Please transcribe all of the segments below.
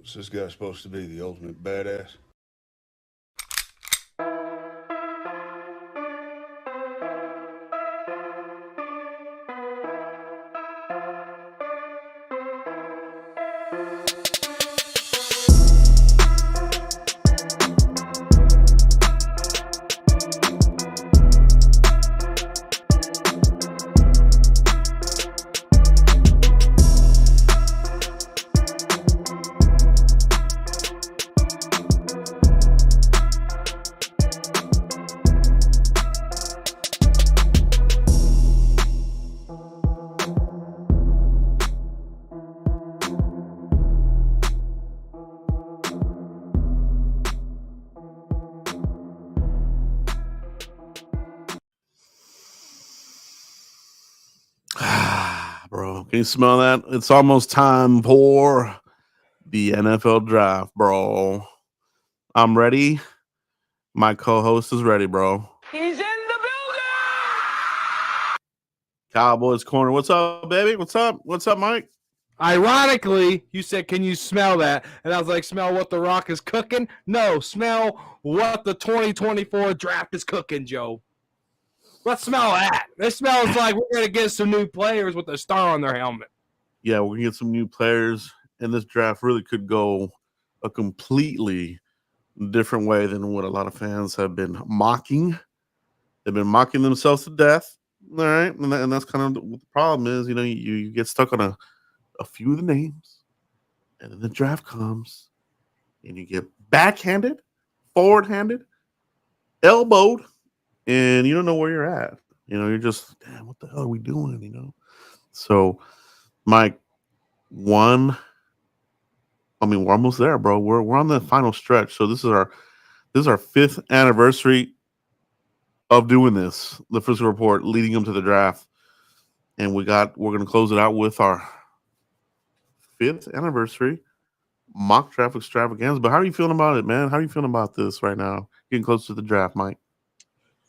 Is this guy supposed to be the ultimate badass? Bro, can you smell that? It's almost time for the NFL draft, bro. I'm ready. My co-host is ready, bro. He's in the building! Cowboys corner. What's up, baby? What's up? What's up, Mike? Ironically, you said, can you smell that? And I was like, smell what The Rock is cooking? No, smell what the 2024 draft is cooking, Joe. Let's smell that. It smells like we're going to get some new players with a star on their helmet. Yeah, we're going to get some new players, and this draft really could go a completely different way than what a lot of fans have been mocking. They've been mocking themselves to death, all right? And that's kind of what the problem is. You know, you get stuck on a few of the names, and then the draft comes, and you get backhanded, forward-handed, elbowed, and you don't know where you're at. You know, you're just, damn, what the hell are we doing, you know? So, Mike, we're almost there, bro. We're on the final stretch. So this is our fifth anniversary of doing this, the first report leading them to the draft. And we're gonna close it out with our fifth anniversary mock draft extravaganza. But how are you feeling about it, man? How are you feeling about this right now? Getting close to the draft, Mike.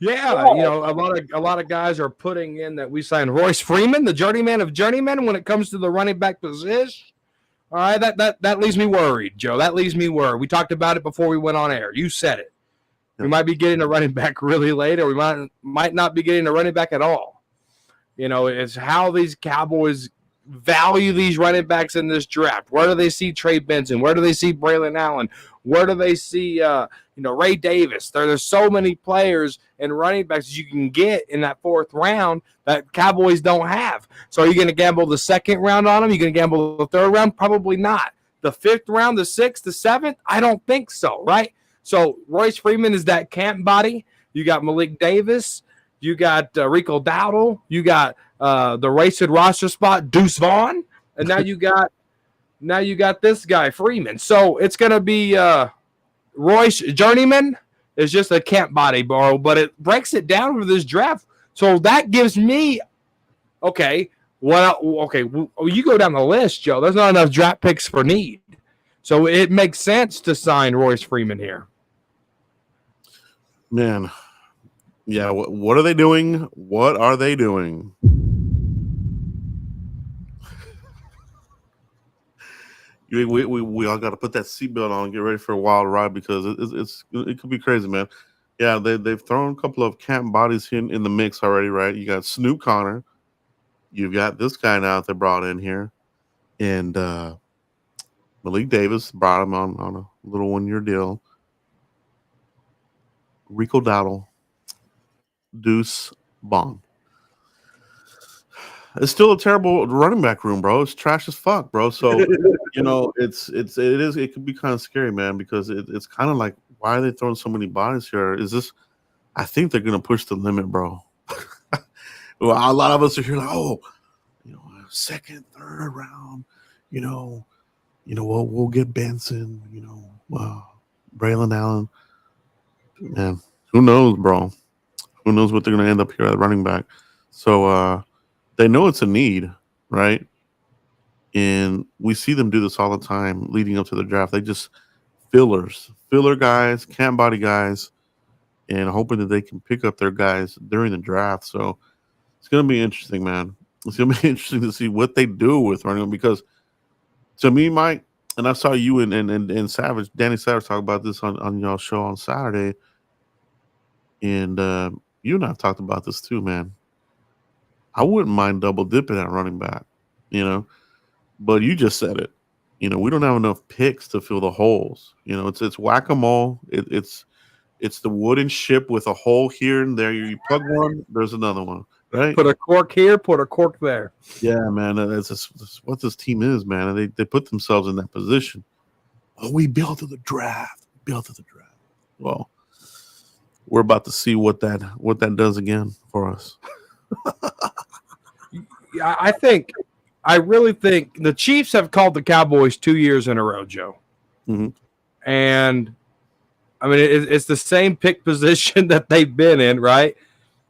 Yeah, you know, a lot of guys are putting in that we signed Royce Freeman, the journeyman of journeymen, when it comes to the running back position. All right, that leaves me worried, Joe. That leaves me worried. We talked about it before we went on air. You said it. We might be getting a running back really late, or we might not be getting a running back at all. You know, it's how these Cowboys value these running backs in this draft. Where do they see Trey Benson? Where do they see Braylon Allen? Where do they see Ray Davis? There's so many players and running backs you can get in that fourth round that Cowboys don't have. So are you going to gamble the second round on them? Are you going to gamble the third round? Probably not. The fifth round, the sixth, the seventh? I don't think so, right? So Royce Freeman is that camp body. You got Malik Davis. You got Rico Dowdle. You got the racing roster spot, Deuce Vaughn. And now you got this guy, Freeman. So it's going to be Royce Journeyman is just a camp body, bro, but it breaks it down for this draft. So that gives me, you go down the list, Joe. There's not enough draft picks for need. So it makes sense to sign Royce Freeman here. Man, yeah, what are they doing? What are they doing? We all got to put that seatbelt on and get ready for a wild ride because it could be crazy, man. Yeah, they've thrown a couple of camp bodies in the mix already, right? You got Snoop Connor. You've got this guy now that they brought in here. And Malik Davis brought him on a little one-year deal. Rico Dowdle. Deuce Vaughn. It's still a terrible running back room, bro. It's trash as fuck, bro. So, you know, it could be kind of scary, man, because it's kind of like, why are they throwing so many bodies here? I think they're going to push the limit, bro. Well, a lot of us are here like, second, third round, we'll get Benson, Braylon Allen. Man, who knows, bro? Who knows what they're going to end up here at running back? So, they know it's a need, right? And we see them do this all the time leading up to the draft. They just filler guys, camp body guys, and hoping that they can pick up their guys during the draft. So it's going to be interesting, man. It's going to be interesting to see what they do with running because to me, Mike, and I saw you and Savage, Danny Savage, talk about this on y'all show on Saturday, and you and I've talked about this too, man. I wouldn't mind double dipping at running back, but you just said it. We don't have enough picks to fill the holes. It's whack a mole. It's the wooden ship with a hole here and there. You plug one, there's another one, right? Put a cork here, put a cork there. Yeah, man. That's what this team is, man. They put themselves in that position. Oh, we built to the draft. Well, we're about to see what that does again for us. I really think the Chiefs have called the Cowboys 2 years in a row, Joe. Mm-hmm. And I mean, it's the same pick position that they've been in, right?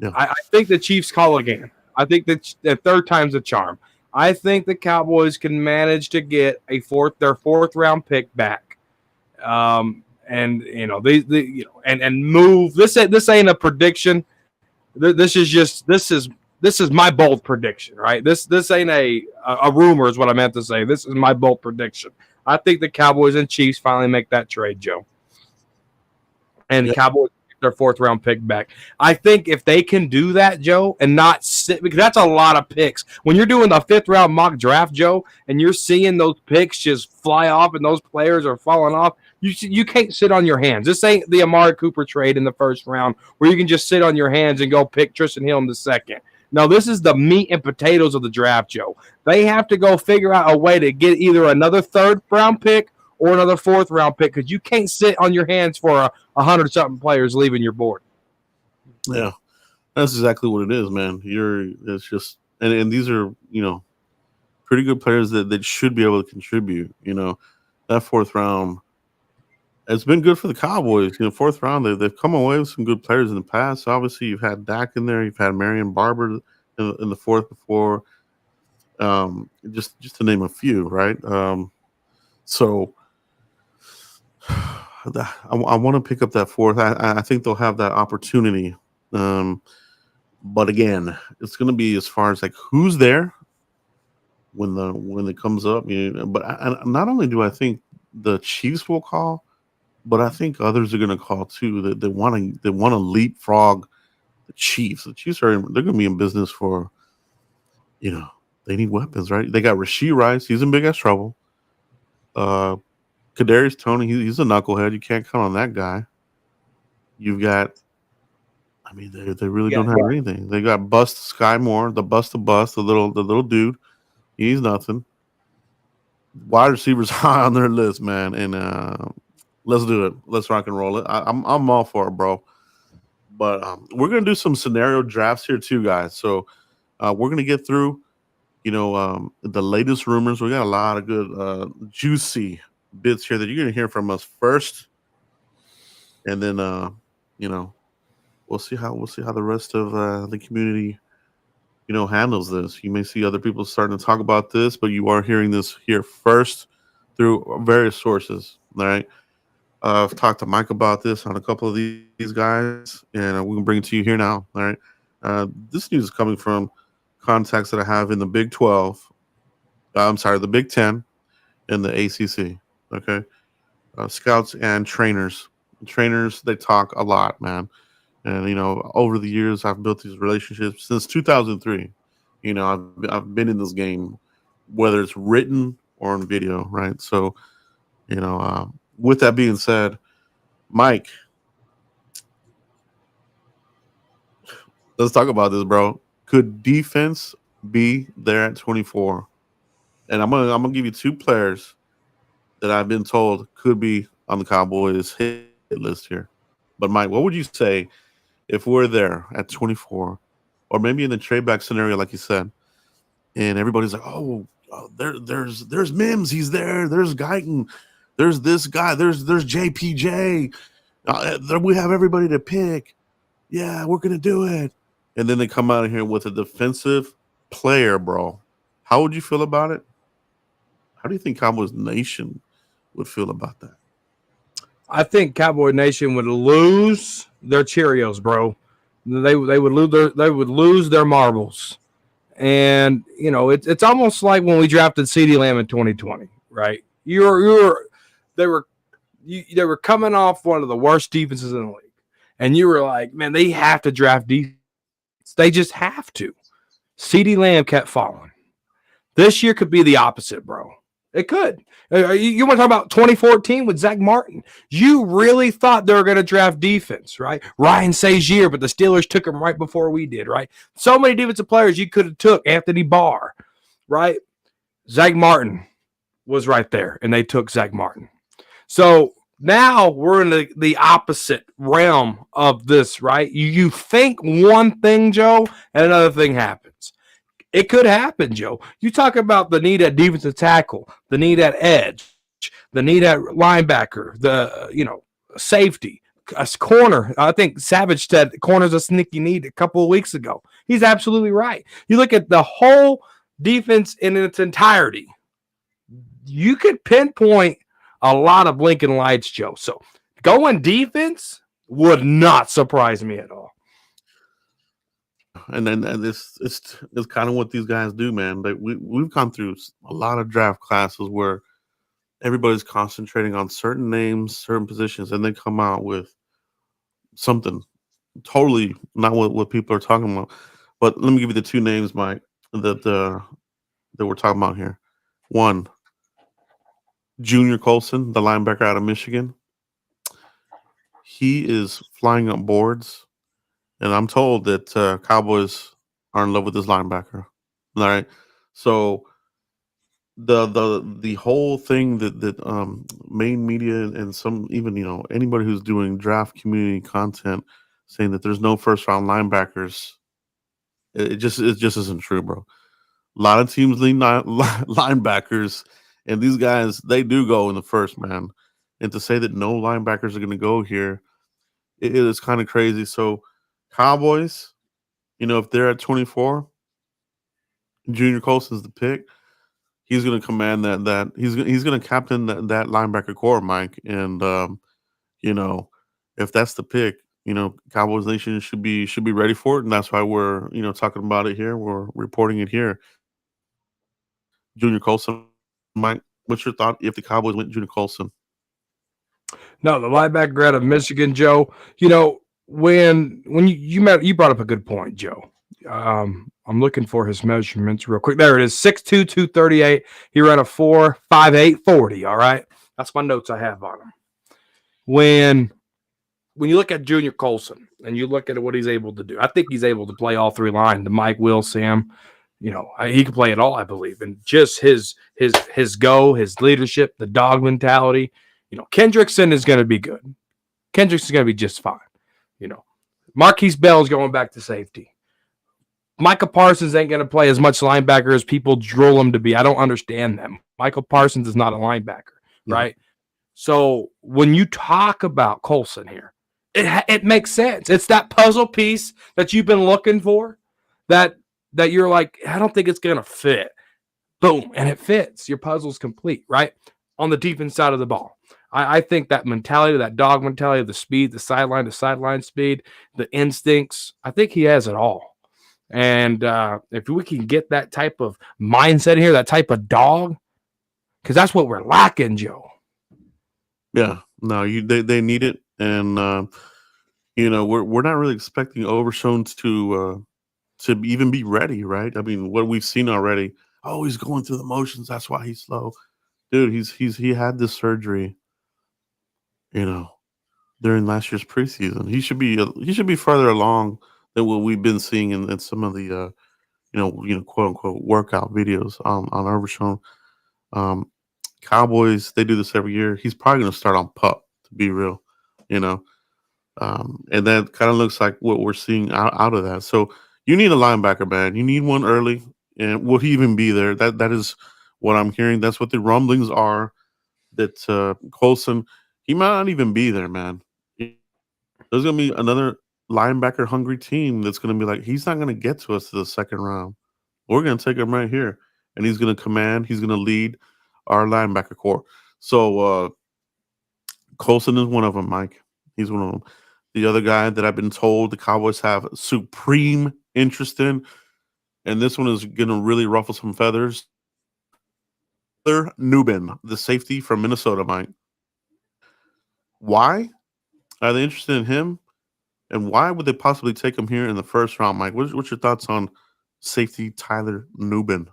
Yeah. I think the Chiefs call again. I think that the third time's a charm. I think the Cowboys can manage to get their fourth round pick back, and move. This ain't a prediction. This is my bold prediction, right? This ain't a rumor, is what I meant to say. This is my bold prediction. I think the Cowboys and Chiefs finally make that trade, Joe. And the Cowboys get their fourth round pick back. I think if they can do that, Joe, and not sit, because that's a lot of picks. When you're doing the fifth round mock draft, Joe, and you're seeing those picks just fly off and those players are falling off, you can't sit on your hands. This ain't the Amari Cooper trade in the first round where you can just sit on your hands and go pick Tristan Hill in the second. No, this is the meat and potatoes of the draft, Joe. They have to go figure out a way to get either another third round pick or another fourth round pick, because you can't sit on your hands for 100-something players leaving your board. Yeah, that's exactly what it is, man. It's just, and these are, pretty good players that should be able to contribute. That fourth round, it's been good for the Cowboys. Fourth round, they've come away with some good players in the past. Obviously, you've had Dak in there. You've had Marion Barber in the fourth before. Just to name a few, right? So I want to pick up that fourth. I think they'll have that opportunity. But again, it's going to be as far as like who's there when it comes up. But not only do I think the Chiefs will call, but I think others are going to call too. That they want to leapfrog the Chiefs. The Chiefs they're going to be in business for, they need weapons, right? They got Rashee Rice. He's in big ass trouble. Kadarius Toney, he's a knucklehead. You can't count on that guy. You've got, they really don't have anything. They got Bust Sky Moore, the bust, the little dude. He's nothing. Wide receivers high on their list, man. And let's do it. Let's rock and roll it. I'm all for it, bro. But we're gonna do some scenario drafts here too, guys. So we're gonna get through, the latest rumors. We got a lot of good, juicy bits here that you're gonna hear from us first, and then we'll see how the rest of the community, handles this. You may see other people starting to talk about this, but you are hearing this here first through various sources. All right. I've talked to Mike about this on a couple of these guys, and we can bring it to you here now. All right. This news is coming from contacts that I have in the Big 12. The Big 10 and the ACC. Okay. Scouts and trainers. Trainers, they talk a lot, man. And, over the years, I've built these relationships since 2003. I've been in this game, whether it's written or on video, right? So, with that being said, Mike, let's talk about this, bro. Could defense be there at 24? And I'm gonna give you two players that I've been told could be on the Cowboys hit list here. But Mike, what would you say if we're there at 24, or maybe in the trade back scenario, like you said, and everybody's like, there's Mims, he's there. There's Guyton. There's this guy. There's JPJ. We have everybody to pick. Yeah, we're gonna do it. And then they come out of here with a defensive player, bro. How would you feel about it? How do you think Cowboys Nation would feel about that? I think Cowboy Nation would lose their Cheerios, bro. They would lose their marbles. And it's almost like when we drafted CeeDee Lamb in 2020, right? They were coming off one of the worst defenses in the league, and you were like, man, they have to draft defense. They just have to. CeeDee Lamb kept falling. This year could be the opposite, bro. It could. You want to talk about 2014 with Zach Martin? You really thought they were going to draft defense, right? Ryan Shazier, but the Steelers took him right before we did, right? So many defensive players you could have took. Anthony Barr, right? Zach Martin was right there, and they took Zach Martin. So now we're in the opposite realm of this, right? You think one thing, Joe, and another thing happens. It could happen, Joe. You talk about the need at defensive tackle, the need at edge, the need at linebacker, the safety, a corner. I think Savage said corner's a sneaky need a couple of weeks ago. He's absolutely right. You look at the whole defense in its entirety. You could pinpoint a lot of blinking lights, Joe. So going defense would not surprise me at all. And it's kind of what these guys do, man. We've gone through a lot of draft classes where everybody's concentrating on certain names, certain positions, and they come out with something totally not what people are talking about. But let me give you the two names, Mike, that we're talking about here. One, Junior Colson, the linebacker out of Michigan. He is flying up boards. And I'm told that Cowboys are in love with this linebacker. All right. So the whole thing that main media and some even anybody who's doing draft community content saying that there's no first round linebackers, it just isn't true, bro. A lot of teams lean linebackers, and these guys, they do go in the first, man. And to say that no linebackers are going to go here, it is kind of crazy. So Cowboys, if they're at 24, Junior Colson's the pick. He's going to command that. He's going to captain that linebacker core, Mike. And if that's the pick, Cowboys Nation should be ready for it, and that's why we're talking about it here. We're reporting it here. Junior Colson, Mike, what's your thought if the Cowboys went Junior Colson? No, the linebacker out of Michigan, Joe. When you brought up a good point, Joe. I'm looking for his measurements real quick. There it is, 6'2", 238. He ran a 4.58 40. All right, that's my notes I have on him. When you look at Junior Colson and you look at what he's able to do, I think he's able to play all three lines. The Mike, Will, Sam. He can play it all, I believe, and just his go, his leadership, the dog mentality. Kendrickson is going to be good. Kendrickson is going to be just fine. Marquise Bell is going back to safety. Micah Parsons ain't going to play as much linebacker as people drill him to be. I don't understand them. Michael Parsons is not a linebacker, right? So when you talk about Colson here, it makes sense. It's that puzzle piece that you've been looking for that you're like, I don't think it's going to fit. Boom, and it fits. Your puzzle's complete, right? On the defense side of the ball. I think that mentality, that dog mentality, the speed, the sideline to sideline speed, the instincts, I think he has it all. And if we can get that type of mindset here, that type of dog, because that's what we're lacking, Joe. Yeah, no, they need it, and we're not really expecting Overshown to even be ready, right? I mean, what we've seen already. Oh, he's going through the motions. That's why he's slow, dude. He had this surgery. During last year's preseason, he should be further along than what we've been seeing in some of the quote unquote workout videos on Overshown. Cowboys, they do this every year. He's probably going to start on PUP, to be real, and that kind of looks like what we're seeing out of that. So you need a linebacker, man. You need one early, and will he even be there? That is what I'm hearing. That's what the rumblings are. That Colson. He might not even be there, man. There's going to be another linebacker hungry team that's going to be like, he's not going to get to us to the second round. We're going to take him right here. And he's going to command, he's going to lead our linebacker core. So Colson is one of them, Mike. He's one of them. The other guy that I've been told the Cowboys have supreme interest in, and this one is going to really ruffle some feathers, Tyler Nubin, the safety from Minnesota, Mike. Why are they interested in him? And why would they possibly take him here in the first round, Mike? What's your thoughts on safety Tyler Nubin?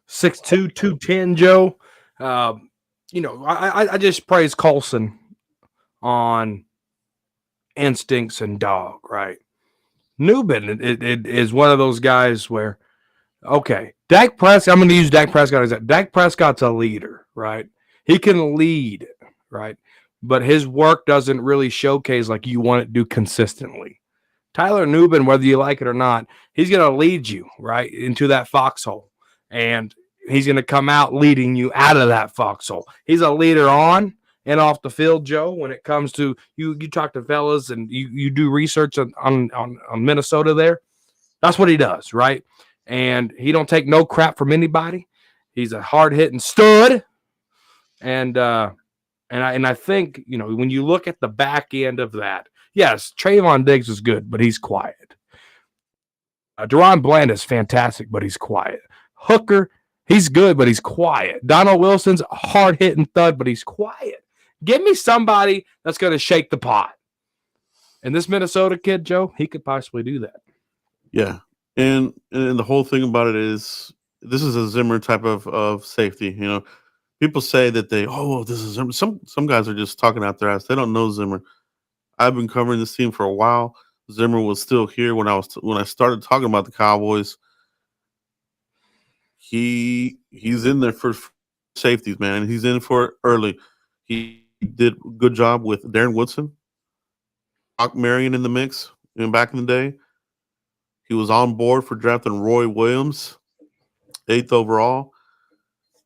6'2", 210, Joe. I just praise Colson on instincts and dog, right? Nubin it is one of those guys where, okay, Dak Prescott, I'm going to use Dak Prescott as that. Dak Prescott's a leader, right? He can lead, right? But his work doesn't really showcase like you want it to do consistently. Tyler Nubin, whether you like it or not, he's going to lead you, right, into that foxhole. And he's going to come out leading you out of that foxhole. He's a leader on and off the field, Joe, when it comes to you talk to fellas and you do research on Minnesota there. That's what he does, right? And he don't take no crap from anybody. He's a hard-hitting stud. And I think, when you look at the back end of that, yes, Trayvon Diggs is good, but he's quiet. Deron Bland is fantastic, but he's quiet. Hooker, he's good, but he's quiet. Donald Wilson's a hard-hitting thud, but he's quiet. Give me somebody that's going to shake the pot. And this Minnesota kid, Joe, he could possibly do that. Yeah. And the whole thing about it is this is a Zimmer type of safety. People say that this is Zimmer. Some guys are just talking out their ass. They don't know Zimmer. I've been covering this team for a while. Zimmer was still here when I started talking about the Cowboys. He's in there for safeties, man. He's in for it early. He did a good job with Darren Woodson, Brock Marion in the mix back in the day. He was on board for drafting Roy Williams, 8th overall.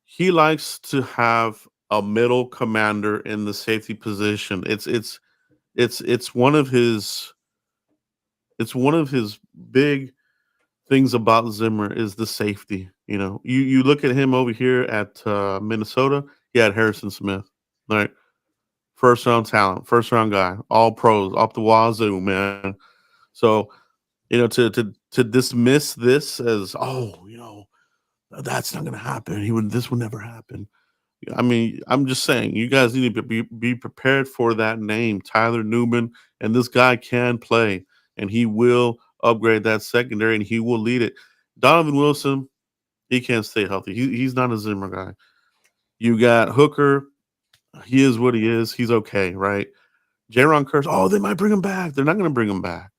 He likes to have a middle commander in the safety position. It's one of his big things about Zimmer is the safety. You look at him over here at Minnesota. He had Harrison Smith, right? First round talent, first round guy, all pros, up the wazoo, man. So to dismiss this as that's not going to happen. This would never happen. I mean, I'm just saying, you guys need to be prepared for that name, Tyler Nubin, and this guy can play, and he will upgrade that secondary, and he will lead it. Donovan Wilson, he can't stay healthy. He's not a Zimmer guy. You got Hooker. He is what he is. He's okay, right? Jaron Curse, they might bring him back. They're not going to bring him back.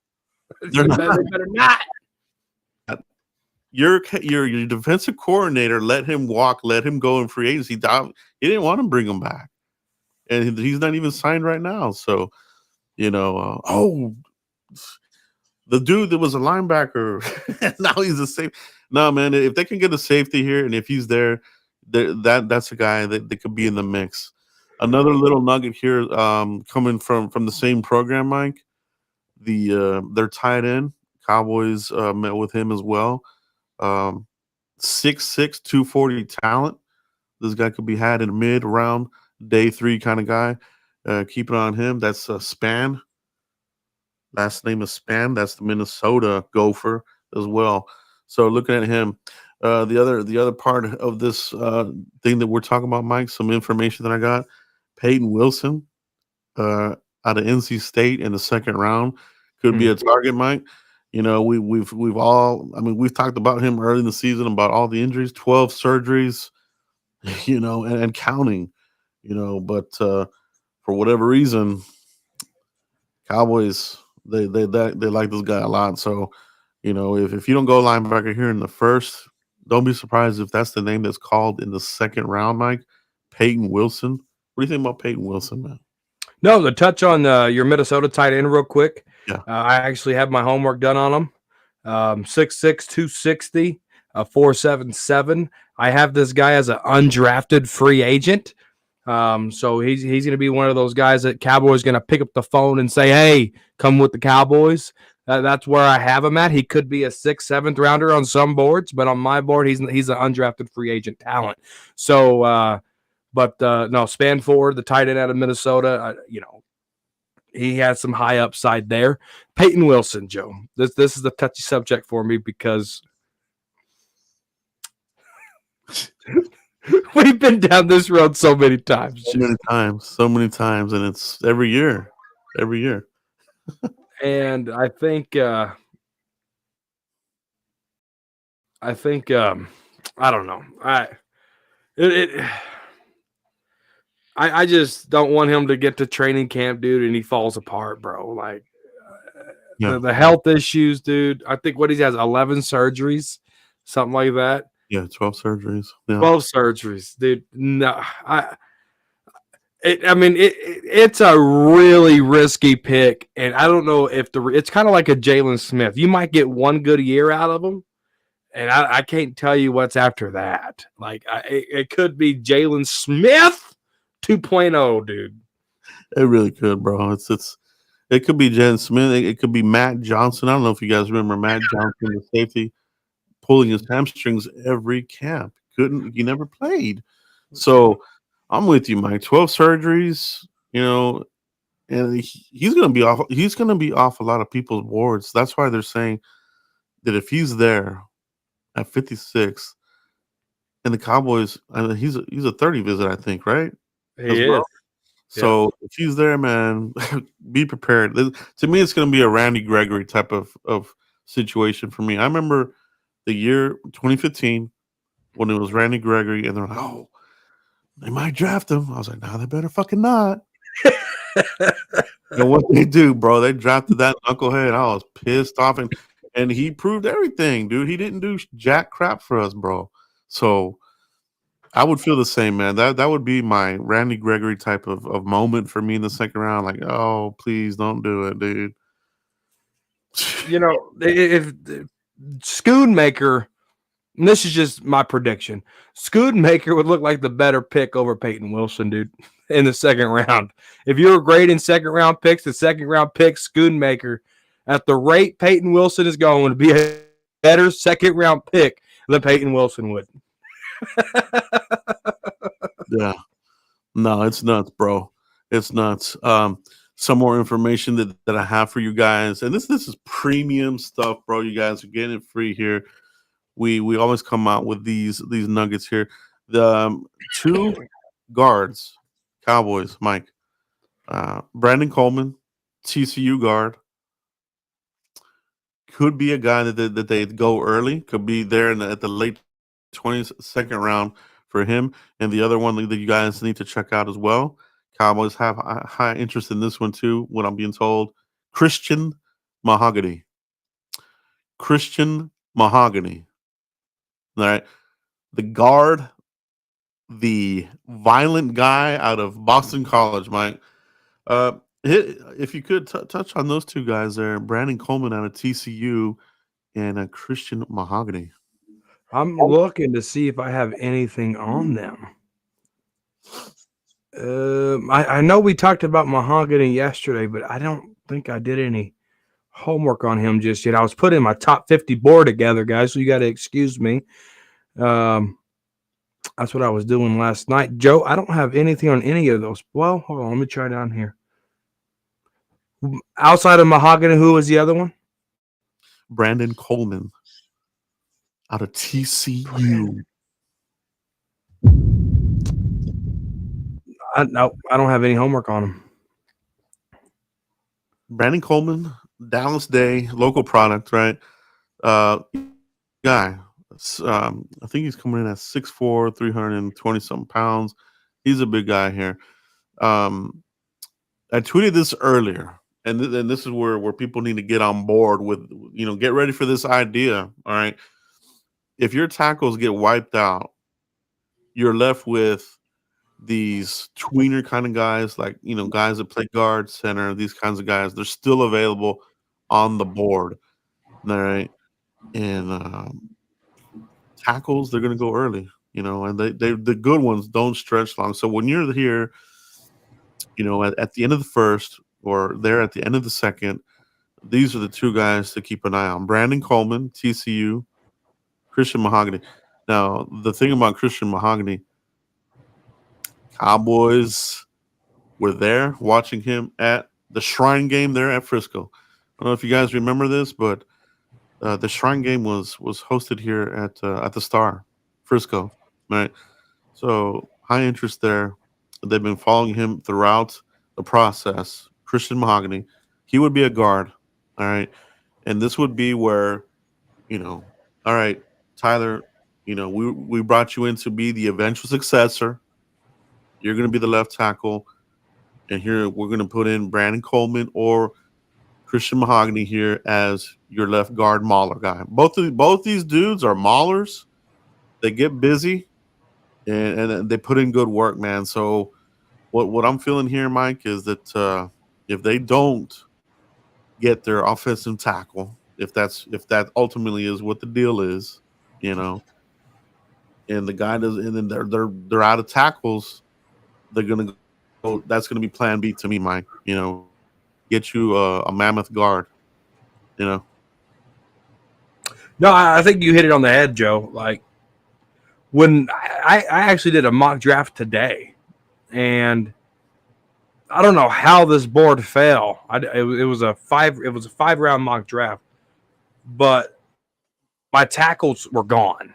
They better not. Your defensive coordinator let him walk, let him go in free agency. He didn't want to bring him back, and he's not even signed right now. So, the dude that was a linebacker, now he's a safety. No, man, if they can get a safety here, and if he's there, that's a guy that could be in the mix. Another little nugget here, coming from the same program, Mike. Their tight end, Cowboys met with him as well. 6'6", 240 talent. This guy could be had in mid-round, day 3 kind of guy. Keep it on him. That's Span. Last name is Span. That's the Minnesota Gopher as well. So looking at him, the other part of this thing that we're talking about, Mike, some information that I got. Peyton Wilson, out of NC State in the second round, could be a target, Mike. We've talked about him early in the season about all the injuries, 12 surgeries, and counting, but for whatever reason, Cowboys, they like this guy a lot. So, if you don't go linebacker here in the first, don't be surprised if that's the name that's called in the second round, Mike. Peyton Wilson. What do you think about Peyton Wilson, man? No, to touch on your Minnesota tight end real quick. Yeah. I actually have my homework done on him. 6'6", 260, 4.77. I have this guy as an undrafted free agent. So he's going to be one of those guys that Cowboys going to pick up the phone and say, hey, come with the Cowboys. That's where I have him at. He could be a 6th, 7th rounder on some boards, but on my board, he's an undrafted free agent talent. So, no, Span Ford, the tight end out of Minnesota, he has some high upside there. Peyton Wilson, Joe. This is a touchy subject for me because We've been down this road so many times. So many times, and it's every year. And I think I don't know. I just don't want him to get to training camp, dude, and he falls apart, bro. Like the health issues, dude. I think what he has 11 surgeries, something like that. Yeah, 12 surgeries. Yeah. 12 surgeries, dude. No, it's a really risky pick, and I don't know if it's kind of like a Jalen Smith. You might get one good year out of him, and I can't tell you what's after that. Like it could be Jalen Smith 2.0, dude. It really could, bro. It could be Jalen Smith. It could be Matt Johnson. I don't know if you guys remember Matt Johnson, the safety, pulling his hamstrings every camp. He never played. So I'm with you, Mike. 12 surgeries, and he's gonna be off. He's gonna be off a lot of people's boards. That's why they're saying that if he's there at 56, and the Cowboys, he's a 30 visit, I think, right? He is. So if he's there, man, be prepared. To me, it's going to be a Randy Gregory type of situation for me. I remember the year 2015 when it was Randy Gregory, and they're like, "Oh, they might draft him." I was like, "No, they better fucking not." And what they do, bro, they drafted that knucklehead. I was pissed off, and he proved everything, dude. He didn't do jack crap for us, bro. So I would feel the same, man. That would be my Randy Gregory type of moment for me in the second round. Like, oh, please don't do it, dude. If Schoonmaker, and this is just my prediction, Schoonmaker would look like the better pick over Peyton Wilson, dude, in the second round. If you were grading second round picks, the second round pick, Schoonmaker, at the rate Peyton Wilson is going, to be a better second round pick than Peyton Wilson would. Yeah. No, it's nuts, bro. It's nuts. Some more information that I have for you guys. And this is premium stuff, bro. You guys are getting it free here. We always come out with these nuggets here. The two guards, Cowboys, Mike. Brandon Coleman, TCU guard. Could be a guy that they go early. Could be there at the late 20s, second round for him. And the other one that you guys need to check out as well. Cowboys have high interest in this one too, what I'm being told. Christian Mahogany. Christian Mahogany. All right. The guard, the violent guy out of Boston College, Mike. If you could touch on those two guys there, Brandon Coleman out of TCU and Christian Mahogany. I'm looking to see if I have anything on them. I know we talked about Mahogany yesterday, but I don't think I did any homework on him just yet. I was putting my top 50 board together, guys, so you got to excuse me. That's what I was doing last night. Joe, I don't have anything on any of those. Well, hold on. Let me try down here. Outside of Mahogany, who was the other one? Brandon Coleman out of TCU. No, I don't have any homework on him. Brandon Coleman, Dallas Day, local product, right? Guy. I think he's coming in at 6'4", 320-something pounds. He's a big guy here. I tweeted this earlier, and this is where people need to get on board with, get ready for this idea, all right? If your tackles get wiped out, you're left with these tweener kind of guys, like, guys that play guard, center, these kinds of guys. They're still available on the board, all right? And tackles, they're going to go early, and the good ones don't stretch long. So when you're here, at the end of the first or there at the end of the second, these are the two guys to keep an eye on. Brandon Coleman, TCU, Christian Mahogany. Now, the thing about Christian Mahogany, Cowboys were there watching him at the Shrine game there at Frisco. I don't know if you guys remember this, but the Shrine game was hosted here at the Star, Frisco, right? So high interest there. They've been following him throughout the process. Christian Mahogany, he would be a guard. All right. And this would be where, all right, Tyler, we brought you in to be the eventual successor. You're going to be the left tackle. And here we're going to put in Brandon Coleman or Christian Mahogany here as your left guard mauler guy. Both these dudes are maulers. They get busy and they put in good work, man. So what I'm feeling here, Mike, is that if they don't get their offensive tackle, if that ultimately is what the deal is, and the guy does, and then they're out of tackles, they're gonna go. That's gonna be Plan B to me, Mike. Get you a mammoth guard. No, I think you hit it on the head, Joe. Like when I actually did a mock draft today, and I don't know how this board fell. It was a 5-round mock draft, but my tackles were gone.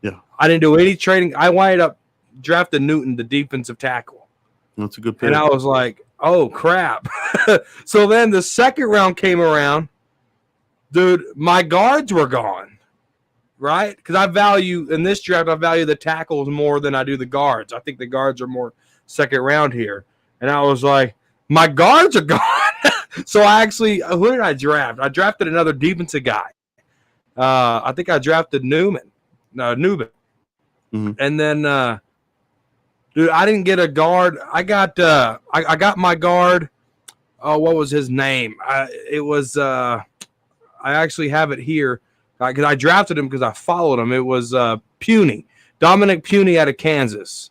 Yeah, I didn't do any trading. I wind up drafting Newton, the defensive tackle. That's a good pick. And I was like, oh crap. So then the second round came around, dude. My guards were gone, right? Because in this draft, I value the tackles more than I do the guards. I think the guards are more second round here. And I was like, my guards are gone. So I actually, who did I draft? I drafted another defensive guy. I think I drafted Newman. Mm-hmm. And then, dude, I didn't get a guard. I got my guard. Oh, what was his name? I actually have it here because I drafted him because I followed him. It was Puny, Dominic Puny out of Kansas.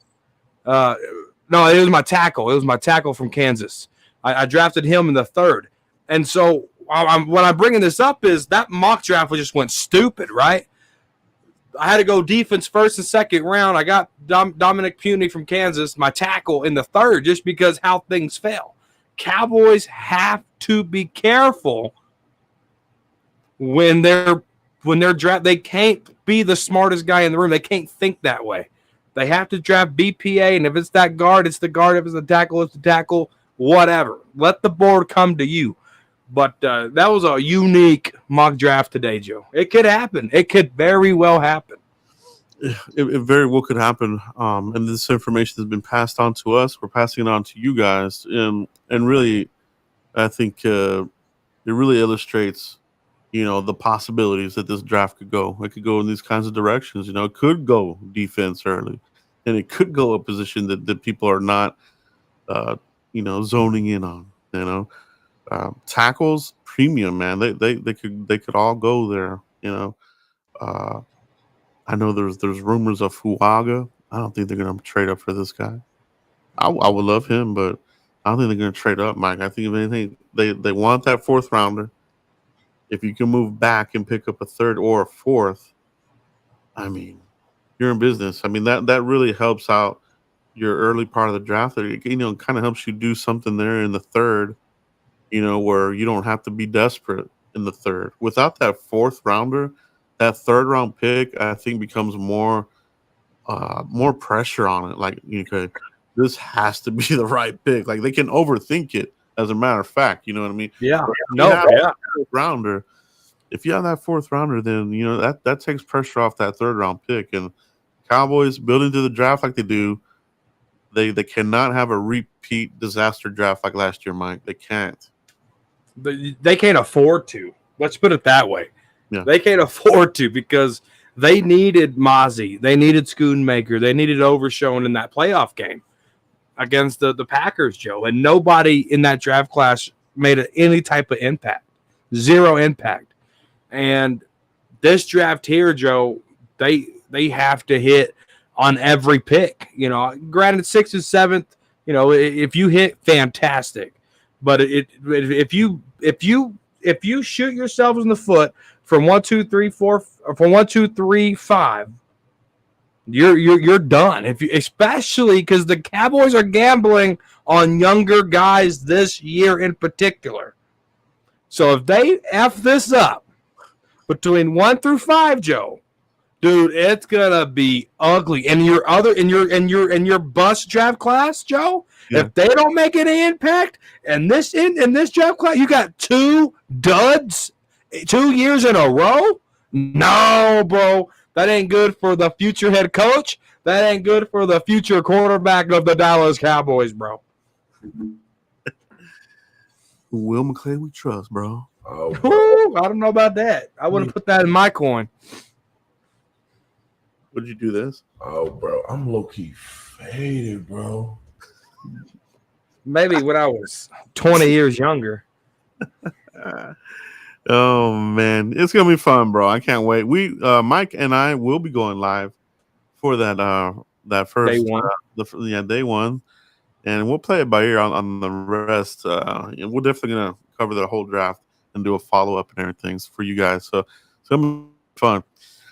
No, it was my tackle. It was my tackle from Kansas. I drafted him in the third. And so what I'm bringing this up is that mock draft just went stupid, right? I had to go defense first and second round. I got Dominic Puny from Kansas, my tackle, in the third just because how things fell. Cowboys have to be careful when they're draft. They can't be the smartest guy in the room. They can't think that way. They have to draft BPA, and if it's that guard, it's the guard. If it's the tackle, it's the tackle. Whatever. Let the board come to you. But that was a unique mock draft today, Joe. It could happen. It could very well happen. It very well could happen. And this information has been passed on to us. We're passing it on to you guys. And really, I think it really illustrates, the possibilities that this draft could go. It could go in these kinds of directions. It could go defense early, and it could go a position that people are not, zoning in on. Tackles, premium, man. They could all go there. I know there's rumors of Fuaga. I don't think they're going to trade up for this guy. I would love him, but I don't think they're going to trade up, Mike. I think if anything, they want that fourth rounder. If you can move back and pick up a third or a fourth, I mean, you're in business. I mean, that really helps out your early part of the draft. It kind of helps you do something there in the third, where you don't have to be desperate in the third. Without that fourth rounder, that third round pick, I think, becomes more pressure on it. Like, okay, this has to be the right pick. Like, they can overthink it. As a matter of fact, you know what I mean? Yeah. Fourth rounder. If you have that fourth rounder, then that takes pressure off that third round pick. And Cowboys building to the draft like they do, they cannot have a repeat disaster draft like last year, Mike. They can't. They can't afford to. Let's put it that way. Yeah. They can't afford to because they needed Mozzie, they needed Schoonmaker, they needed Overshown in that playoff game against the Packers, Joe. And nobody in that draft class made any type of impact. Zero impact. And this draft here, Joe, they have to hit on every pick. Granted, 6th and 7th, if you hit, fantastic. But if you shoot yourself in the foot from 1, 2, 3, 4, or from 1, 2, 3, 5, you're done. Especially because the Cowboys are gambling on younger guys this year in particular. So if they F this up between 1 through 5, Joe, Dude, it's gonna be ugly. And your bus draft class, Joe, if they don't make any impact, and in this draft class, you got 2 duds 2 years in a row. No, bro, that ain't good for the future head coach. That ain't good for the future quarterback of the Dallas Cowboys, bro. Will McClay, we trust, bro. Oh, I don't know about that. I wouldn't put that in my coin. Would you do this? Oh, bro, I'm low-key faded, bro. Maybe when I was 20 years younger. Oh man, it's gonna be fun, bro. I can't wait. We Mike and I will be going live for that first Day one. Day one, and we'll play it by ear on the rest. And we're definitely gonna cover the whole draft and do a follow up and everything for you guys. So it's gonna be fun.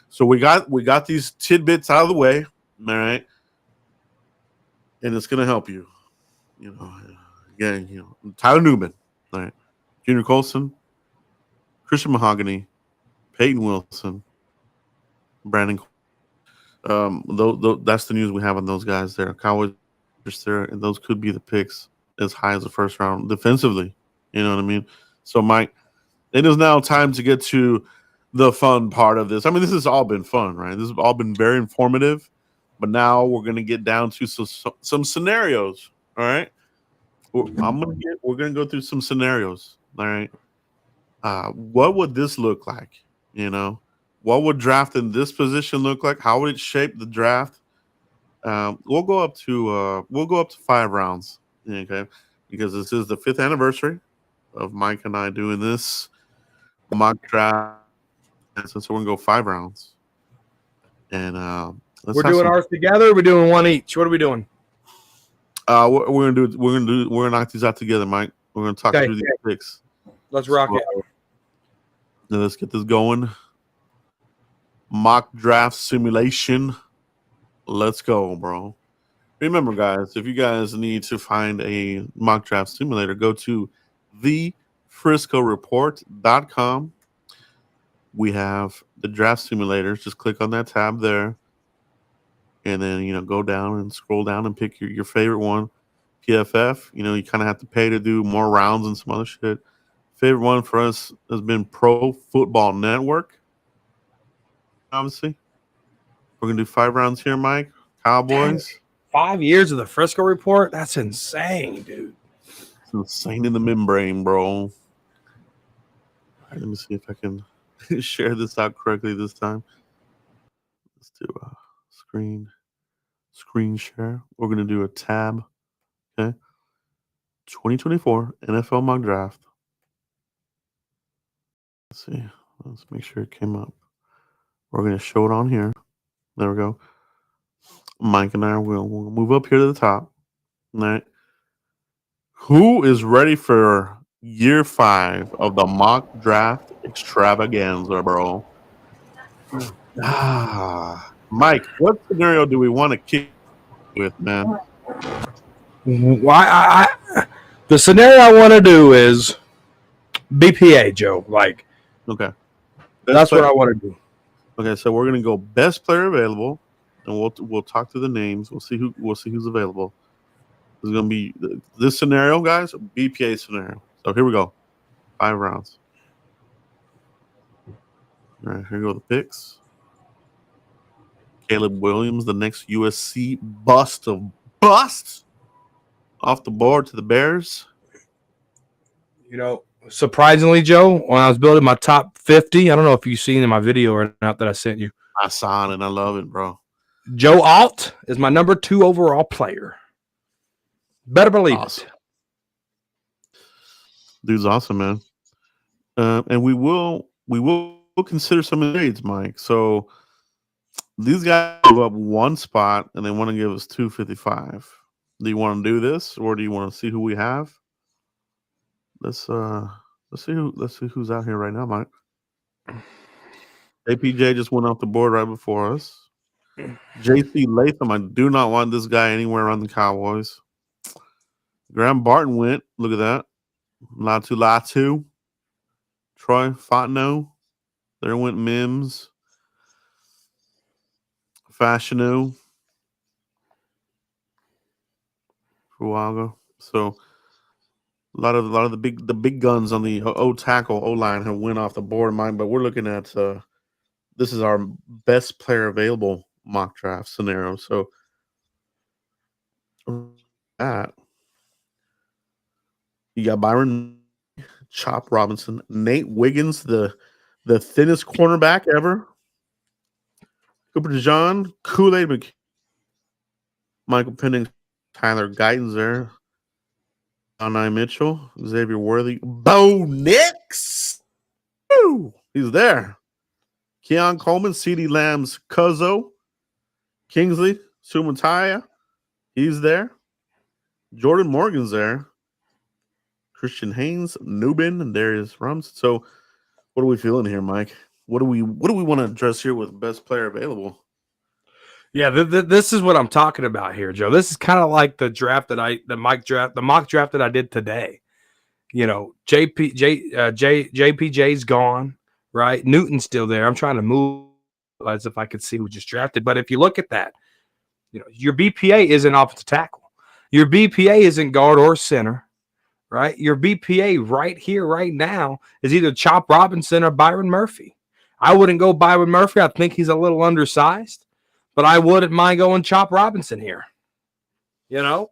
So we got these tidbits out of the way, all right, and it's gonna help you. Again, Tyler Newman, all right, Junior Colson, Christian Mahogany, Peyton Wilson, Brandon. That's the news we have on those guys there. Cowboys there, and those could be the picks as high as the first round defensively. You know what I mean? So, Mike, it is now time to get to the fun part of this. I mean, this has all been fun, right? This has all been very informative, but now we're going to get down to some scenarios. All right, we're going to go through some scenarios. All right, what would this look like? What would draft in this position look like? How would it shape the draft? We'll go up to 5 rounds, okay? Because this is the 5th anniversary of Mike and I doing this mock draft. And so we're gonna go 5 rounds, and we're doing ours together. Or we're doing one each. What are we doing? We're gonna knock these out together, Mike. We're gonna talk through these picks. Let's rock it. Now let's get this going. Mock draft simulation. Let's go, bro. Remember, guys, if you guys need to find a mock draft simulator, go to thefriscoreport.com. We have the draft simulators. Just click on that tab there. And then, go down and scroll down and pick your favorite one. PFF, you kind of have to pay to do more rounds and some other shit. Favorite one for us has been Pro Football Network. Obviously. We're going to do 5 rounds here, Mike. Cowboys. 5 years of the Frisco Report? That's insane, dude. It's insane in the membrane, bro. All right, let me see if I can share this out correctly this time. Let's do a screen share. We're going to do a tab. Okay. 2024 NFL Mock Draft. Let's see. Let's make sure it came up. We're going to show it on here. There we go. Mike and I will move up here to the top. All right. Who is ready for year 5 of the Mock Draft Extravaganza, bro? Mike, what scenario do we want to kick with, man? The scenario I want to do is BPA, Joe. Okay. That's what I want to do. Okay, so we're gonna go best player available, and we'll talk through the names. We'll see who's available. This is gonna be this scenario, guys. BPA scenario. So here we go. 5 rounds. All right, here go the picks. Caleb Williams, the next USC bust of busts, off the board to the Bears. Surprisingly, Joe, when I was building my top 50, I don't know if you've seen in my video or not that I sent you. I saw it and I love it, bro. Joe Alt is my number 2 overall player. Better believe it. Dude's awesome, man. And we will consider some of the trades, Mike. So these guys move up 1 spot and they want to give us 255. Do you want to do this, or do you want to see who we have? Let's see who's out here right now, Mike. APJ just went off the board right before us. JC Latham, I do not want this guy anywhere around the Cowboys. Graham Barton went. Look at that. Latu. Troy Fontenot. There went Mims. Fashanu, Fuaga. So a lot of the big guns on the O tackle O line have went off the board, mine. But we're looking at this is our best player available mock draft scenario. So that you got Byron, Chop Robinson, Nate Wiggins, the thinnest cornerback ever. Cooper DeJean, Kool-Aid Michael Penning, Tyler Guyton's there. Donai Mitchell, Xavier Worthy, Bo Nix. Woo! He's there. Keon Coleman, CeeDee Lamb's Cuzzo, Kingsley, Sumataya. He's there. Jordan Morgan's there. Christian Haynes, Nubin, and Darius Rums. So, what are we feeling here, Mike? What do we want to address here with best player available? Yeah, this is what I'm talking about here, Joe. This is kind of like the mock draft that I did today. You know, JPJ's gone, right? Newton's still there. I'm trying to move as if I could see who just drafted. But if you look at that, you know, your BPA isn't offensive tackle. Your BPA isn't guard or center, right? Your BPA right here, right now, is either Chop Robinson or Byron Murphy. I wouldn't go Byron Murphy. I think he's a little undersized, but I wouldn't mind going Chop Robinson here. You know?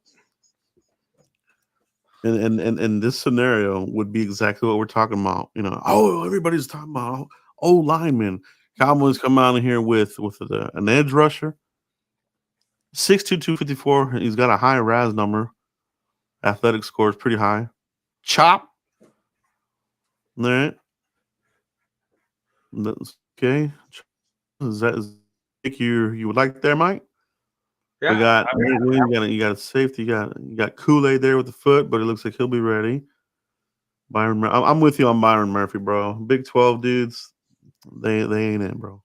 And this scenario would be exactly what we're talking about. You know, oh, everybody's talking about linemen. Cowboys come out in here with an edge rusher. 6'2", 254. He's got a high RAS number. Athletic score is pretty high. Chop. All right. That's okay. Is that you would like there, Mike? Yeah. You got a safety. You got Kool-Aid there with the foot, but it looks like he'll be ready. Byron, I'm with you on Byron Murphy, bro. Big 12 dudes, they ain't it, bro.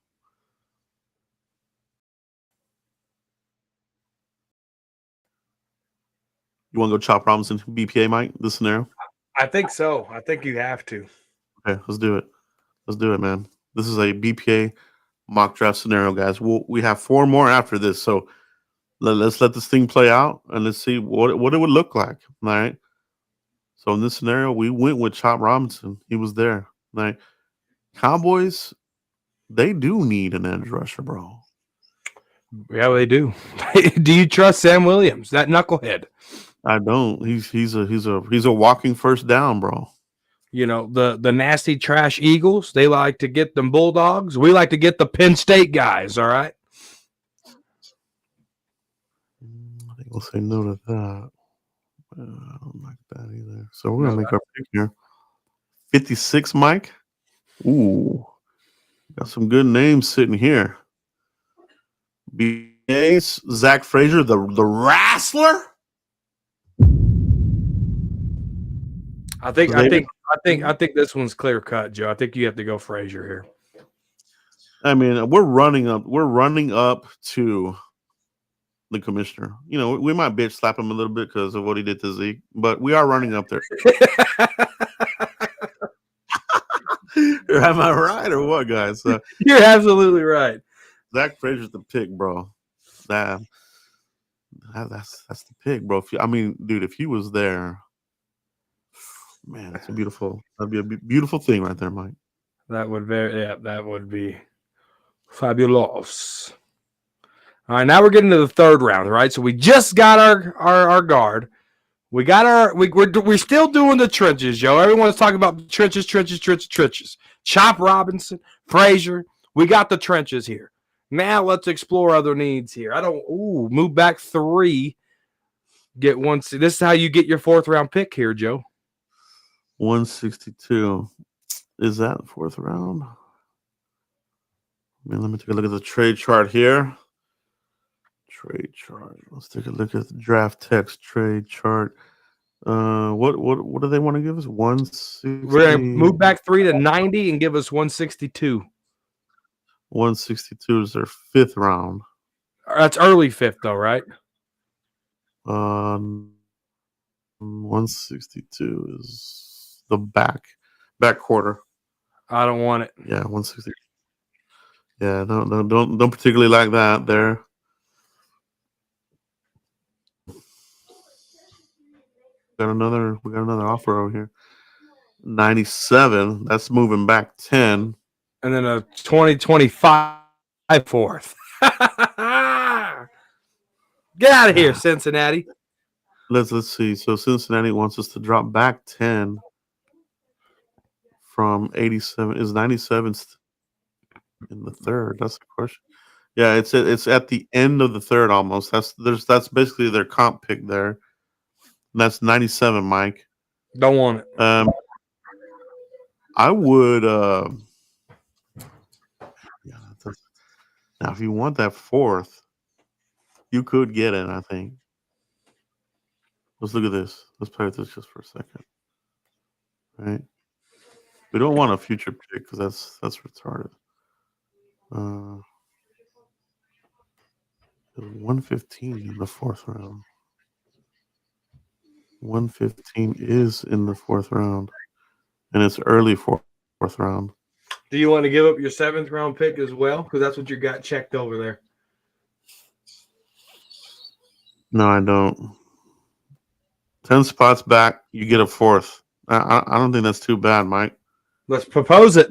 You want to go Chop Robinson BPA, Mike? This scenario? I think so. I think you have to. Okay, let's do it. Let's do it, man. This is a BPA mock draft scenario, guys. We have 4 more after this, so let's let this thing play out and let's see what it would look like. All right. So in this scenario, we went with Chop Robinson. He was there. All right. Cowboys, they do need an edge rusher, bro. Yeah, they do. Do you trust Sam Williams, that knucklehead? I don't. He's a walking first down, bro. You know, the nasty trash Eagles, they like to get them Bulldogs. We like to get the Penn State guys, all right? I think we'll say no to that. I don't like that either. So we're going to make our pick here. 56, Mike. Ooh. Got some good names sitting here. BA's Zach Frazier, the wrestler. I think this one's clear cut, Joe. I think you have to go Frazier here. I mean, we're running up to the commissioner. You know, we might bitch slap him a little bit because of what he did to Zeke, but we are running up there. Am I right or what, guys? You're absolutely right. Zach Frazier's the pick, bro. That's the pick, bro. If he was there, man, that'd be a beautiful thing right there, Mike. That would be fabulous. All right, now we're getting to the third round, right? So we just got our guard. We got we're still doing the trenches, Joe. Everyone's talking about trenches. Chop Robinson, Frazier. We got the trenches here. Now let's explore other needs here. Move back 3. Get one. This is how you get your 4th round pick here, Joe. 162. Is that 4th round? Man, let me take a look at the trade chart here. Trade chart. Let's take a look at the draft text trade chart. What do they want to give us? 160. We're gonna move back 3 to 90 and give us 162. 162 is their 5th round. That's early 5th, though, right? 162 is the back quarter. I don't want it. Yeah, 160. Yeah, don't particularly like that there. We got another offer over here. 97. That's moving back 10. And then a 2025 fourth. Get out of here, Cincinnati. Let's see. So Cincinnati wants us to drop back 10 from 87. Is 97 in the third? That's the question. Yeah, it's at the end of the third almost. That's basically their comp pick there. And that's 97, Mike. Don't want it. I would now if you want that fourth, you could get it, I think. Let's look at this. Let's play with this just for a second. Right? We don't want a future pick because that's retarded. 115 in the fourth round. 115 is in the fourth round, and it's early fourth round. Do you want to give up your 7th round pick as well? Because that's what you got checked over there. No, I don't. 10 spots back, you get a fourth. I don't think that's too bad, Mike. Let's propose it.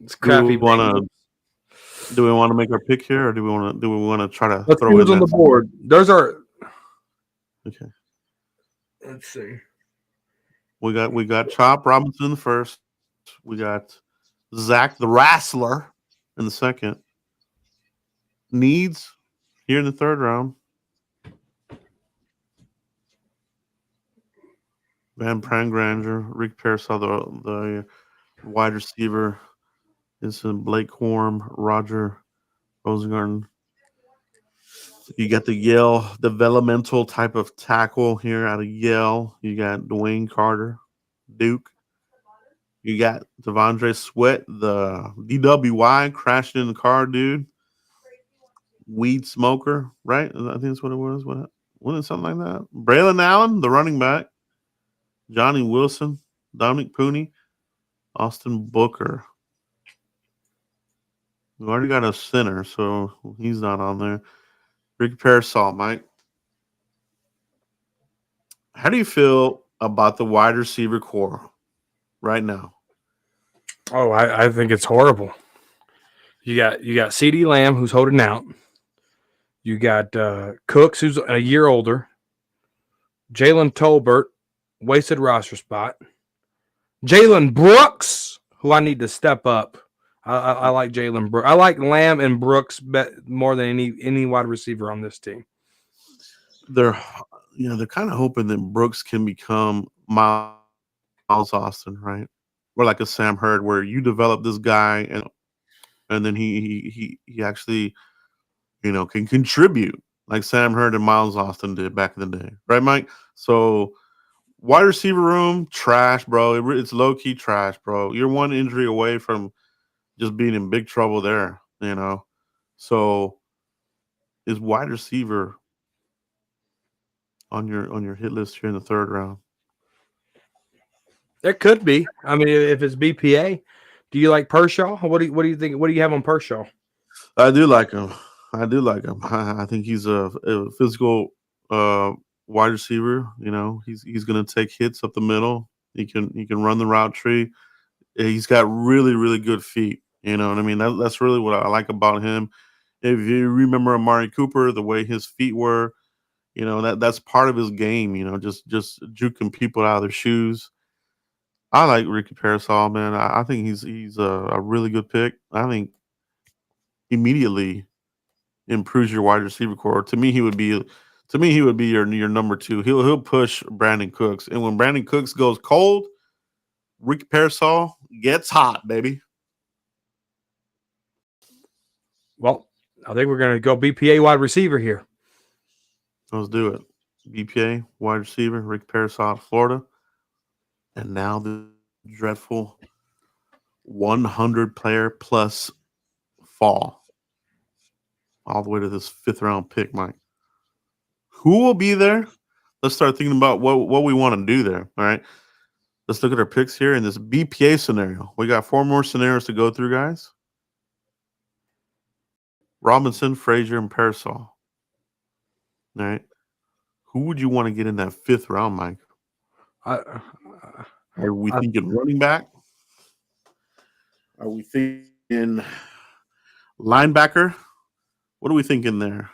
It's crappy. Do we want to make our pick here, or do we want to try to Let's throw see who's in on that? the board? There's our. Okay. Let's see. We got Chop Robinson in the first. We got Zach the Wrestler in the second. Needs here in the third round. Van Prangranger, Rick Pearsall, the wide receiver. It's Blake Horn, Roger Rosengarten. You got the Yale developmental type of tackle here out of Yale. You got Dwayne Carter, Duke. You got Devondre Sweat, the DWI crashing in the car, dude. Weed smoker, right? I think that's what it was. Wasn't it something like that? Braylon Allen, the running back. Johnny Wilson, Dominic Pooney, Austin Booker. We already got a center, so he's not on there. Rick Pearsall, Mike. How do you feel about the wide receiver core right now? Oh, I think it's horrible. You got CeeDee Lamb, who's holding out. You got Cooks, who's a year older. Jalen Tolbert, wasted roster spot. Jalen Brooks, who I need to step up. I like Jalen Brooks. I like Lamb and Brooks more than any wide receiver on this team. They're kind of hoping that Brooks can become Miles Austin, right? Or like a Sam Hurd, where you develop this guy and then he actually, can contribute like Sam Hurd and Miles Austin did back in the day, right, Mike? So wide receiver room, trash, bro. It's low key trash, bro. You're one injury away from just being in big trouble there, So is wide receiver on your hit list here in the third round? There could be. I mean, if it's BPA, do you like Pershaw? What do you think? What do you have on Pershaw? I do like him. I think he's a physical wide receiver. He's going to take hits up the middle. He can run the route tree. He's got really, really good feet. You know what I mean? That's really what I like about him. If you remember Amari Cooper, the way his feet were, that's part of his game. Just juking people out of their shoes. I like Ricky Pearsall, man. I think he's a really good pick. I think immediately improves your wide receiver core. To me, he would be your number 2. He'll push Brandon Cooks, and when Brandon Cooks goes cold, Ricky Pearsall gets hot, baby. Well, I think we're going to go BPA wide receiver here. Let's do it. BPA wide receiver, Rick Pearsall, Florida. And now the dreadful 100 player plus fall all the way to this 5th round pick, Mike. who will be there? Let's start thinking about what we want to do there. All right. Let's look at our picks here in this BPA scenario. We got 4 more scenarios to go through, guys. Robinson, Frazier, and Parasol. All right. Who would you want to get in that 5th round, Mike? Are we thinking running back? Are we thinking linebacker? What are we thinking there?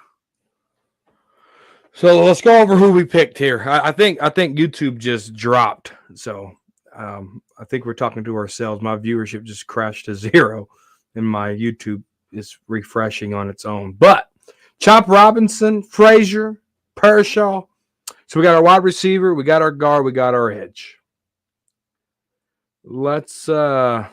So let's go over who we picked here. I think YouTube just dropped. So I think we're talking to ourselves. My viewership just crashed to 0, and my YouTube is refreshing on its own. But Chop Robinson, Frazier, Parasol. So we got our wide receiver, we got our guard, we got our edge. Let's the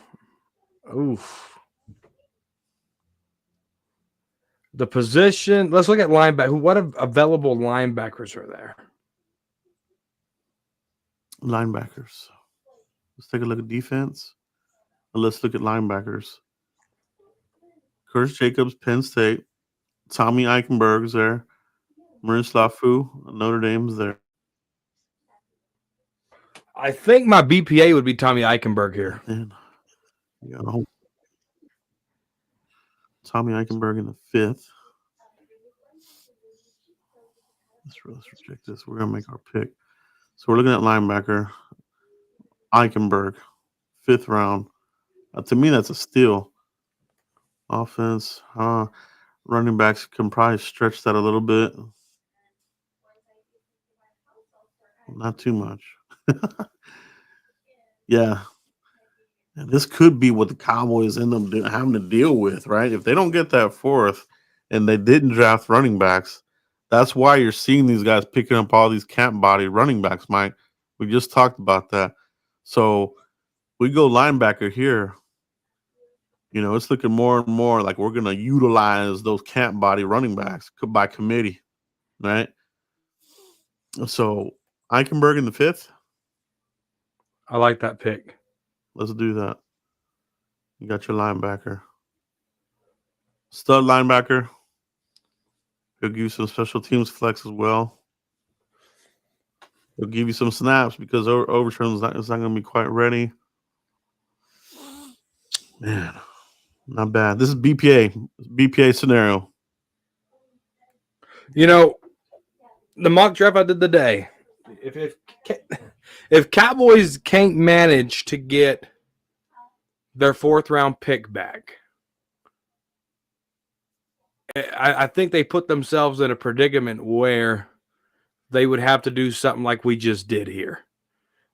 position. Let's look at linebacker. What available linebackers are there? Linebackers. Let's take a look at defense. And let's look at linebackers. Curtis Jacobs, Penn State. Tommy Eichenberg's there. Miroslav Fu, Notre Dame's there. I think my BPA would be Tommy Eichenberg here. And you got Tommy Eichenberg in the 5th. Let's reject this. We're going to make our pick. So we're looking at linebacker. Eichenberg, 5th round. To me, that's a steal. Offense, running backs can probably stretch that a little bit. Not too much. Yeah. And this could be what the Cowboys end up having to deal with, right? If they don't get that 4th and they didn't draft running backs, that's why you're seeing these guys picking up all these camp body running backs, Mike. We just talked about that. So we go linebacker here. You know, it's looking more and more like we're going to utilize those camp body running backs by committee, right? So Eichenberg in the 5th. I like that pick. Let's do that. You got your linebacker. Stud linebacker. He'll give you some special teams flex as well. He'll give you some snaps because Overshown's not going to be quite ready. Man, not bad. This is BPA scenario. You know, the mock draft I did today. If Cowboys can't manage to get their 4th round pick back, I think they put themselves in a predicament where they would have to do something like we just did here.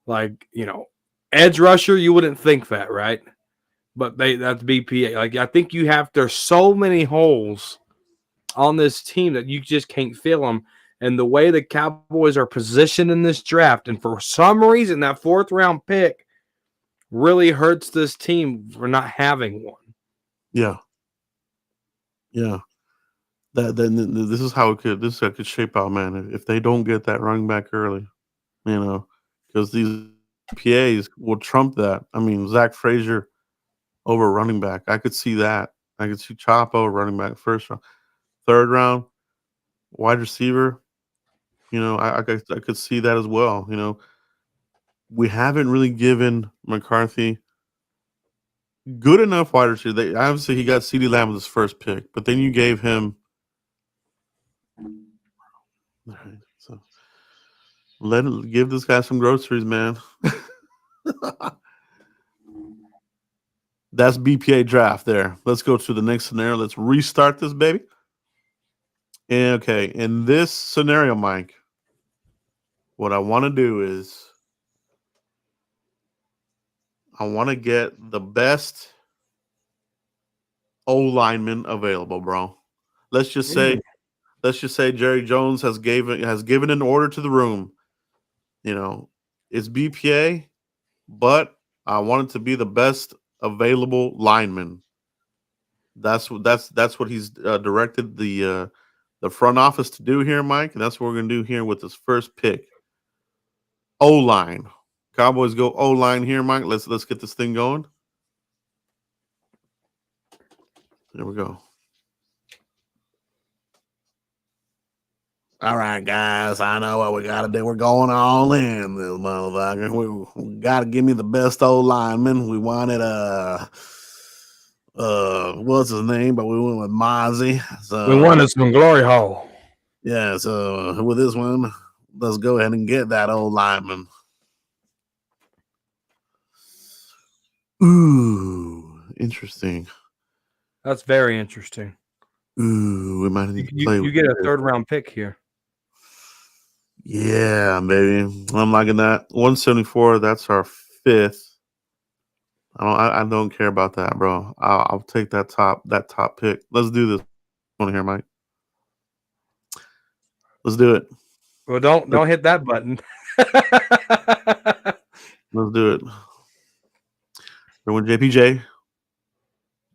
Like, you know, edge rusher, you wouldn't think that, right? But that's BPA. Like, I think there's so many holes on this team that you just can't fill them. And the way the Cowboys are positioned in this draft, and for some reason that 4th round pick really hurts this team for not having one. Yeah. This is how it could shape out, man. If they don't get that running back early, you know, because these PAs will trump that. I mean, Zach Frazier over running back. I could see that. I could see Chop over running back 1st round. 3rd round, wide receiver. You know, I could see that as well. You know, we haven't really given McCarthy good enough wide receiver. Obviously, he got CeeDee Lamb with his 1st pick, but then you gave him. All right, so give this guy some groceries, man. That's BPA draft there. Let's go to the next scenario. Let's restart this, baby. And okay, in this scenario, Mike, what I want to do is I want to get the best O lineman available, bro. Let's just say Jerry Jones has given an order to the room. You know, it's BPA, but I want it to be the best available lineman. That's what he's directed the front office to do here, Mike, and that's what we're gonna do here with this 1st pick. O line. Cowboys go O line here, Mike. Let's get this thing going. There we go. All right, guys, I know what we got to do. We're going all in this motherfucker. We got to give me the best old lineman. We wanted what's his name? But we went with Mozzie. So We wanted some glory hole. yeah. So with this one, let's go ahead and get that old lineman. Ooh, interesting. That's very interesting. Ooh, we might need to play. You get a third-round pick here. Yeah, baby. I'm liking that. 174. That's our fifth. I don't care about that, bro. I'll take that top pick. Let's do this one here, Mike. Let's do it. Well, don't hit that button. Let's do it. Everyone, JPJ,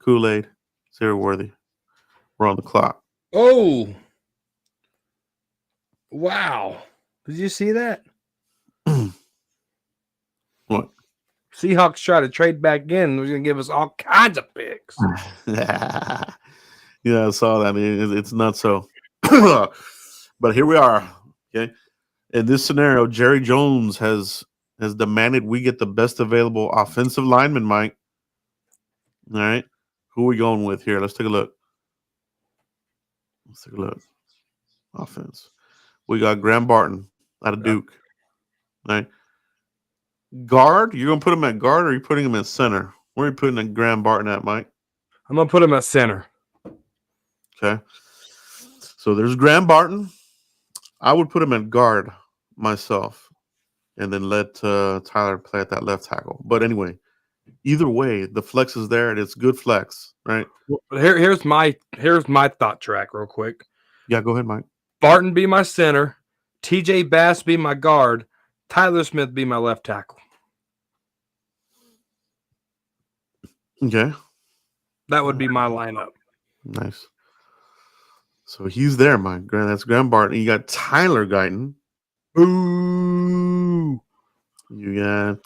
Kool-Aid, Sarah Worthy. We're on the clock. Oh, wow! Did you see that? What? Seahawks try to trade back in. They're going to give us all kinds of picks. Yeah, I saw that. It's not so. But here we are. Okay. In this scenario, Jerry Jones has demanded we get the best available offensive lineman, Mike. All right. Who are we going with here? Let's take a look. Offense. We got Graham Barton out of Duke. All right. Guard? You're going to put him at guard or are you putting him at center? Where are you putting Graham Barton at, Mike? I'm going to put him at center. Okay. So there's Graham Barton. I would put him at guard myself and then let Tyler play at that left tackle. But anyway, either way, the flex is there and it's good flex, right? Well, here's my thought track real quick. Yeah, go ahead, Mike. Barton be my center. TJ Bass be my guard. Tyler Smith be my left tackle. Okay. That would be my lineup. Nice. So he's there, Mike. That's Graham Barton. You got Tyler Guyton. Ooh. You got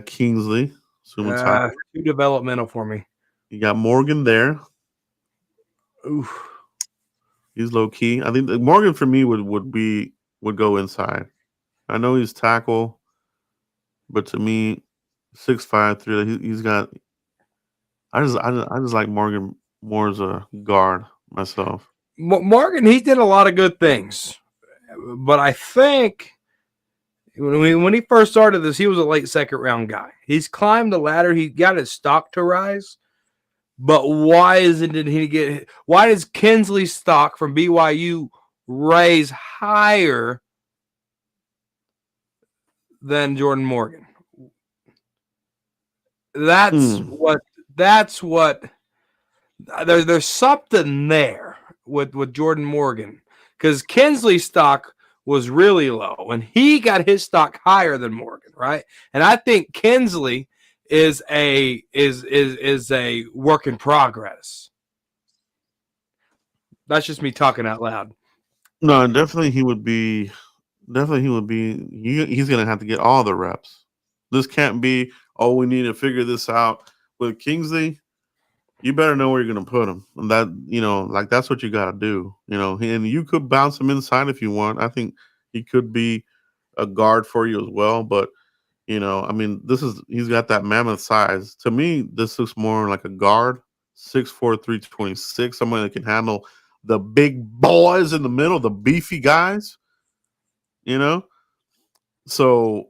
Kingsley. Too developmental for me. You got Morgan there. Ooh. He's low key. I think Morgan for me would go inside. I know he's tackle, but to me, 6'5", 3. He's got. I just like Morgan more as a guard myself. Morgan, he did a lot of good things, but I think when he first started this, he was a late second round guy. He's climbed the ladder. He got his stock to rise, but why does Kinsley's stock from BYU raise higher than Jordan Morgan? That's what there's something there with Jordan Morgan, because Kinsley's stock was really low and he got his stock higher than Morgan, right? And I think Kinsley is a work in progress. That's just me talking out loud. No, definitely he would be. He's gonna have to get all the reps. This can't be. Oh, we need to figure this out with Kingsley. You better know where you're gonna put him, and that that's what you got to do. And you could bounce him inside if you want. I think he could be a guard for you as well. But he's got that mammoth size. To me, this looks more like a guard, 6'4", 326, someone that can handle the big boys in the middle, the beefy guys. So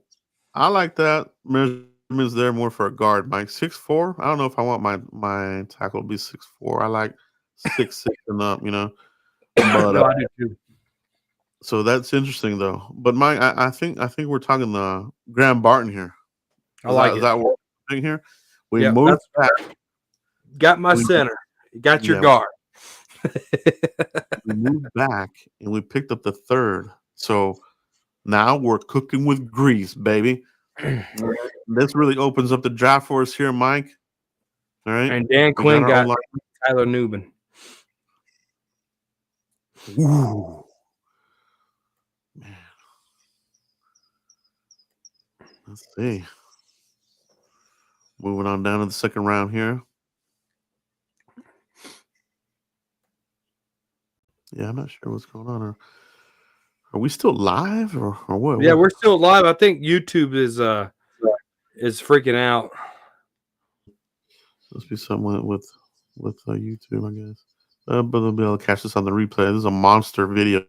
I like that measurements there more for a guard. Mike, 6'4". I don't know if I want my tackle to be 6'4". I like 6'6" and up. But No, I do too. So that's interesting though. But Mike, I think we're talking the Graham Barton here. I like it. Is that what we're doing here? We moved back. Got my center. You got your guard. We moved back and we picked up the third. So now we're cooking with grease, baby. This really opens up the draft for us here, Mike. All right. And Dan Quinn got Tyler Nubin. Ooh. Man. Let's see. Moving on down to the second round here. Yeah, I'm not sure what's going on. Are we still live or what? Yeah, we're still live. I think YouTube is freaking out. Must be something with YouTube, I guess. But they'll be able to catch this on the replay. This is a monster video.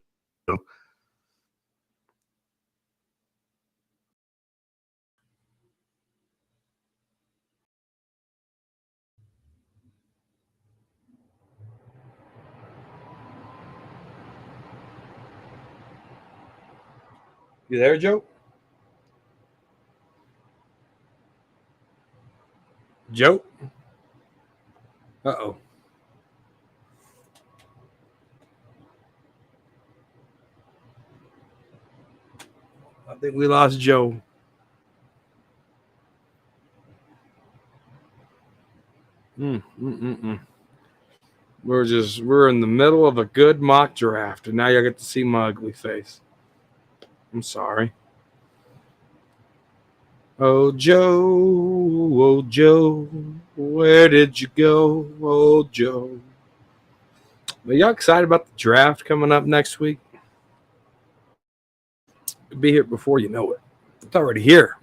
You there, Joe? Joe? Uh-oh. I think we lost Joe. We're in the middle of a good mock draft, and now you get to see my ugly face. I'm sorry. Oh, Joe, where did you go? Oh, Joe. Are y'all excited about the draft coming up next week? It'll be here before you know it. It's already here.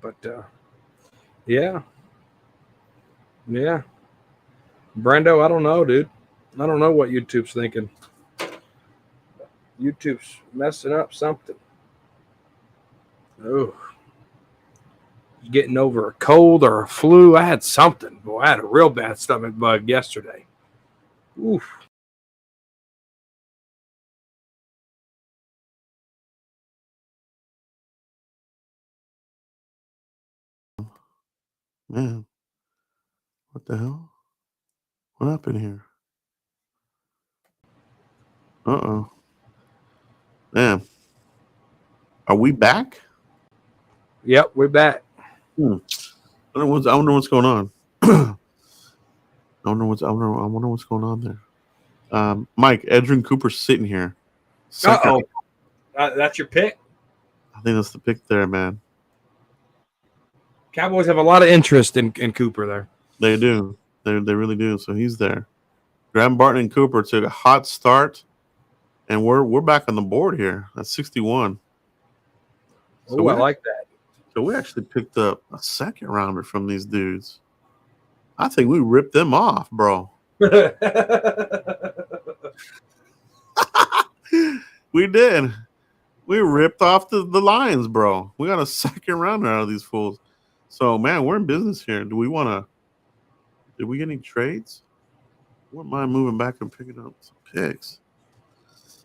But, yeah. Yeah. Brando, I don't know, dude. I don't know what YouTube's thinking. YouTube's messing up something. Oh. Getting over a cold or a flu. I had something. Boy, I had a real bad stomach bug yesterday. Oof. Man, what the hell? What happened here? Uh-oh. Man. Are we back? Yep, we're back. I wonder what's going on. I wonder what's going on there. Mike, Edrin Cooper's sitting here. Uh-oh. That's your pick? I think that's the pick there, man. Cowboys have a lot of interest in Cooper there. They do. They really do. So he's there. Graham Barton and Cooper took a hot start, and we're back on the board here. That's 61. So I like that. So we actually picked up a second rounder from these dudes. I think we ripped them off, bro. We did. We ripped off the Lions, bro. We got a second rounder out of these fools. So, man, we're in business here. Did we get any trades? Wouldn't mind moving back and picking up some picks.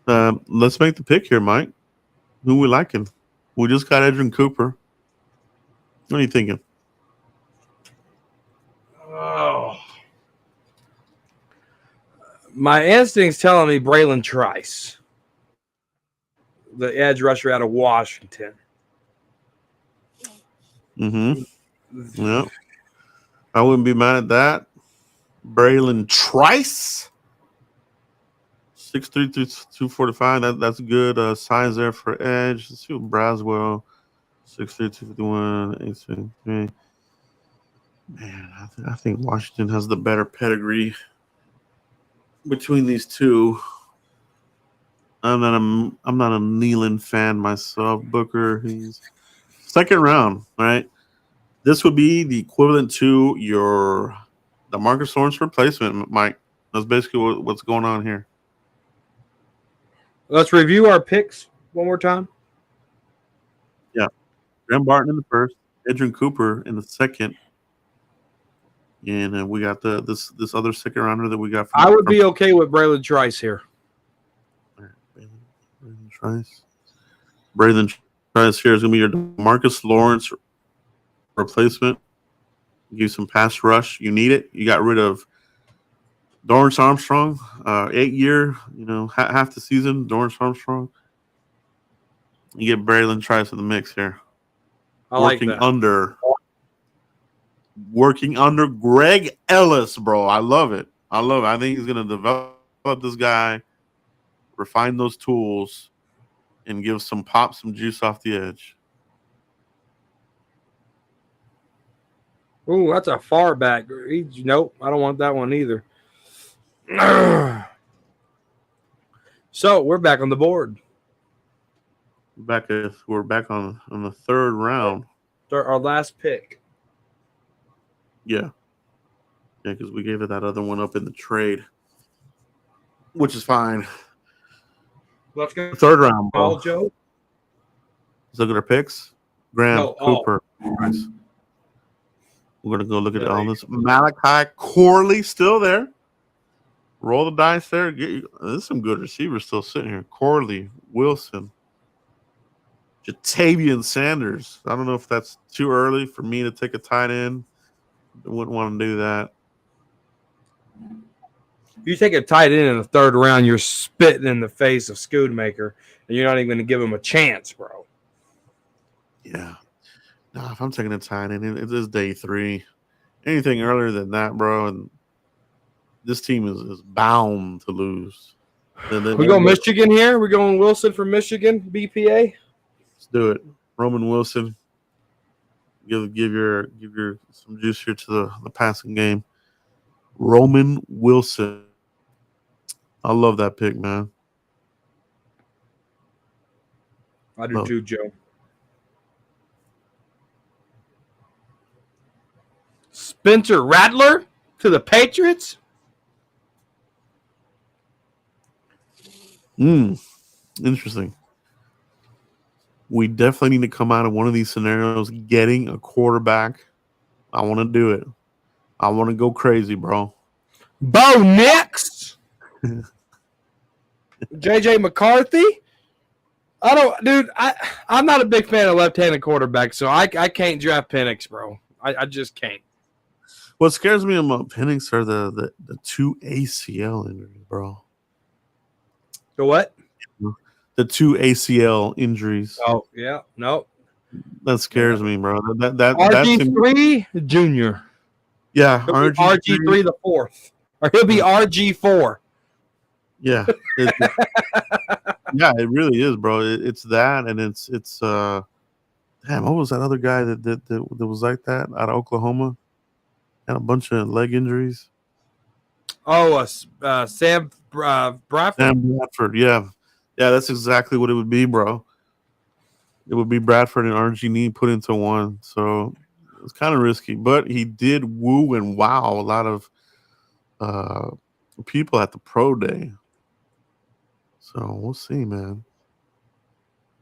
Let's make the pick here, Mike. Who we liking? We just got Edrin Cooper. What are you thinking? Oh. My instinct's telling me Braylon Trice, the edge rusher out of Washington. Mm-hmm. Yeah. I wouldn't be mad at that. Braylon Trice. 6'3", 245. That's good size there for edge. Let's see what Braswell. 6'3", 251, 8'3". Man, I think Washington has the better pedigree between these two. I'm not a Nealon fan myself. Booker, he's second round, right? This would be the equivalent to the Marcus Lawrence replacement, Mike. That's basically what's going on here. Let's review our picks one more time. Yeah. Graham Barton in the first, Edrin Cooper in the second. And we got this other second rounder that we got. I would be okay with Braylon Trice here. Braylon Trice here is going to be your Marcus Lawrence replacement. Give you some pass rush. You need it. You got rid of Dorrance Armstrong, 8-year, half the season. Dorrance Armstrong. You get Braylon Trice in the mix here. Working under Greg Ellis, bro. I love it. I think he's going to develop this guy, refine those tools, and give some pop, some juice off the edge. Ooh, that's a far back. Nope, I don't want that one either. So we're back on the board. We're back on the third round. Our last pick. Yeah, because we gave it that other one up in the trade, which is fine. Let's go. Third round, bro. Joe. Let's look at our picks. Graham, No, Cooper. Nice. We're gonna go look at all this. Malachi Corley still there. Roll the dice there. There's some good receivers still sitting here. Corley, Wilson, Jatavian Sanders. I don't know if that's too early for me to take a tight end. I wouldn't want to do that. If you take a tight end in the third round, you're spitting in the face of Schoonmaker, and you're not even going to give him a chance, bro. Yeah. No, if I'm taking a tight end, it is day 3. Anything earlier than that, bro, and this team is bound to lose. We go Michigan here. We're going Wilson from Michigan, BPA. Let's do it. Roman Wilson. Give your some juice here to the passing game. Roman Wilson. I love that pick, man. I do too, Joe. Spencer Rattler to the Patriots. Interesting. We definitely need to come out of one of these scenarios getting a quarterback. I want to do it. I want to go crazy, bro. Bo Nix. JJ McCarthy. I'm not a big fan of left-handed quarterbacks, so I can't draft Penix, bro. I just can't. What scares me about Penix are the 2 ACL injuries, bro. The what? The 2 ACL injuries. Oh, yeah. No. That scares me, bro. That RG3 Junior. Yeah, RG3 the 4th. Or he'll be RG4. Yeah. Yeah, it really is, bro. It's that, and it's damn, what was that other guy that was like that out of Oklahoma? Had a bunch of leg injuries. Oh, Sam Bradford. Sam Bradford, yeah. Yeah, that's exactly what it would be, bro. It would be Bradford and RG put into one. So it's kind of risky, but he did woo and wow a lot of people at the pro day. So we'll see, man.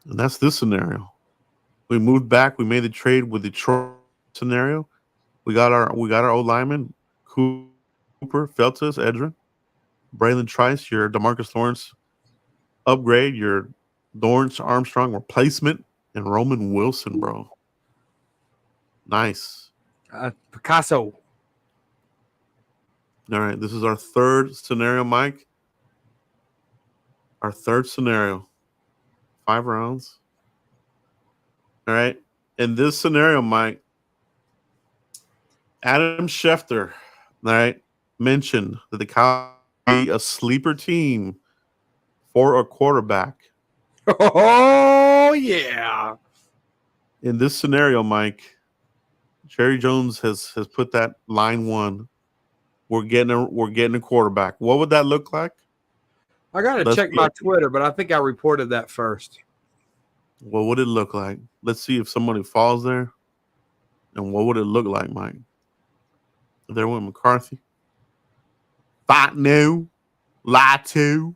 And that's this scenario. We moved back. We made the trade with the Detroit scenario. We got our old lineman, Cooper, Feltus, Edrin, Braylon Trice, your DeMarcus Lawrence upgrade, your Lawrence Armstrong replacement, and Roman Wilson, bro. Nice. Picasso. All right, this is our third scenario, Mike. Our third scenario. 5 rounds. All right. In this scenario, Mike, Adam Schefter, all right, mentioned that the Cowboys be a sleeper team for a quarterback. Oh, yeah. In this scenario, Mike, Jerry Jones has put that line 1. We're getting a quarterback. What would that look like? I got to check my Twitter, but I think I reported that first. What would it look like? Let's see if somebody falls there. And what would it look like, Mike? There went McCarthy. Fatno. Latu.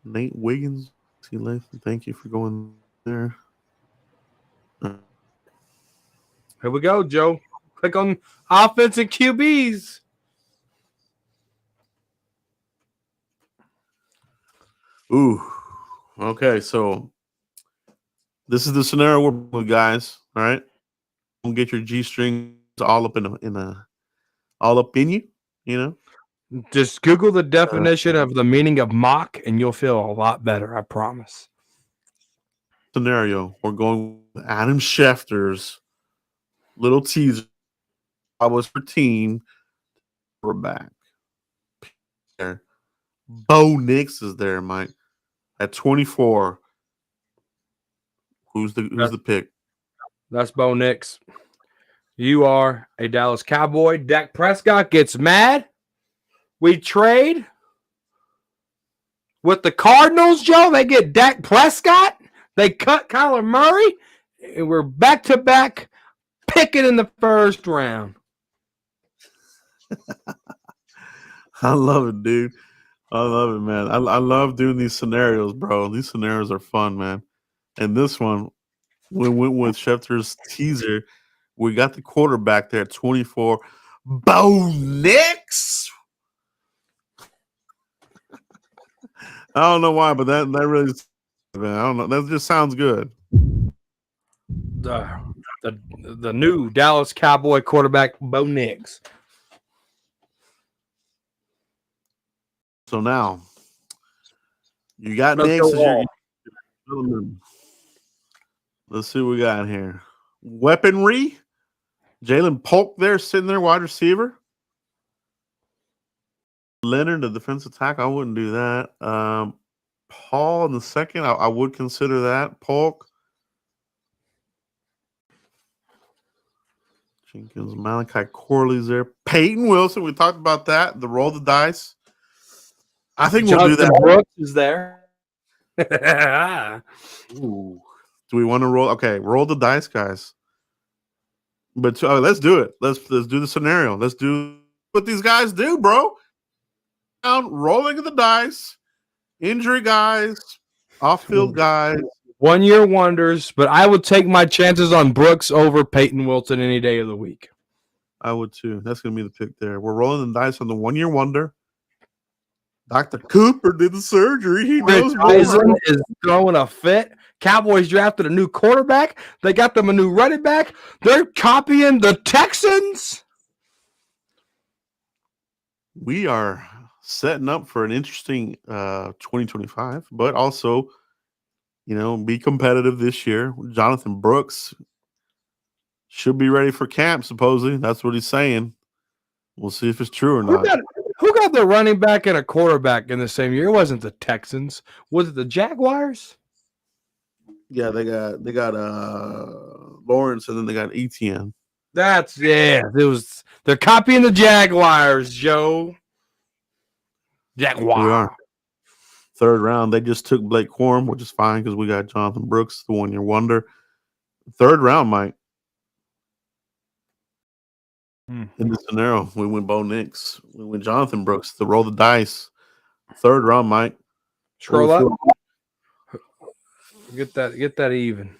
Nate Wiggins. See, Lathan, thank you for going there. Here we go, Joe. Click on offense and QBs. Ooh. Okay, so this is the scenario we're with, guys. All right. Don't get your G strings all up all up in you, you know. Just Google the definition of the meaning of mock, and you'll feel a lot better. I promise. Scenario: we're going with Adam Schefter's little teaser. I was for team. We're back. There. Bo Nix is there, Mike. At 24. Who's the pick? That's Bo Nix. You are a Dallas Cowboy. Dak Prescott gets mad. We trade. with the Cardinals, Joe. They get Dak Prescott. They cut Kyler Murray. And we're back-to-back picking in the first round. I love it, dude. I love it, man. I love doing these scenarios, bro. These scenarios are fun, man. And this one, we went with Schefter's teaser. We got the quarterback there at 24. Bo Nix. I don't know why, but that really, man, I don't know. That just sounds good. The new Dallas Cowboy quarterback, Bo Nix. So now, you got Let's Nix. go Let's see what we got here. Weaponry. Jalen Polk there, sitting there, wide receiver. Leonard, the defensive tackle. I wouldn't do that. Paul in the second. I would consider that. Polk. Jenkins, Malachi Corley's there. Peyton Wilson. We talked about that. The roll the dice. I think we'll do that. Brooks is there. Ooh. Do we want to roll? Okay, roll the dice, guys. But let's do it. Let's do the scenario. Let's do what these guys do, bro. Rolling of the dice, injury guys, off-field guys. 1 year wonders, but I would take my chances on Brooks over Peyton Wilson any day of the week. I would too. That's going to be the pick there. We're rolling the dice on the 1 year wonder. Dr. Cooper did the surgery. He knows Eisen is throwing a fit. Cowboys drafted a new quarterback. They got them a new running back. They're copying the Texans. We are setting up for an interesting 2025, but also, be competitive this year. Jonathan Brooks should be ready for camp, supposedly. That's what he's saying. We'll see if it's true or not. Who got the running back and a quarterback in the same year? It wasn't the Texans. Was it the Jaguars? Yeah, they got Lawrence, and then they got Etienne. They're copying the Jaguars, Joe. Jaguar. We are. Third round, they just took Blake Corum, which is fine because we got Jonathan Brooks, the 1 year wonder. Third round, Mike. In this scenario, we went Bo Nix. We went Jonathan Brooks to roll the dice. Third round, Mike. Scroll up. Get that even.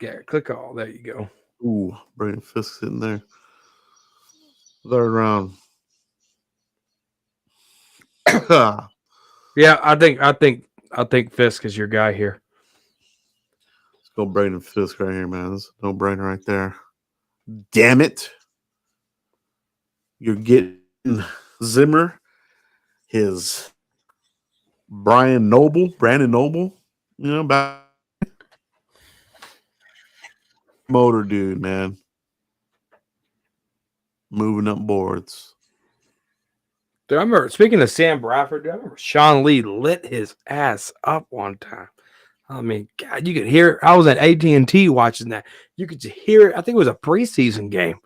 Yeah, click all. There you go. Ooh, Brandon Fisk sitting there. Third round. Yeah, I think Fisk is your guy here. Let's go Brandon Fisk right here, man. That's a no-brainer right there. Damn it. You're getting Zimmer, his Brandon Noble, about motor dude, man. Moving up boards. Dude, I remember, speaking of Sam Bradford, I remember Sean Lee lit his ass up one time. I mean, God, you could hear. I was at AT&T watching that. You could hear it. I think it was a preseason game.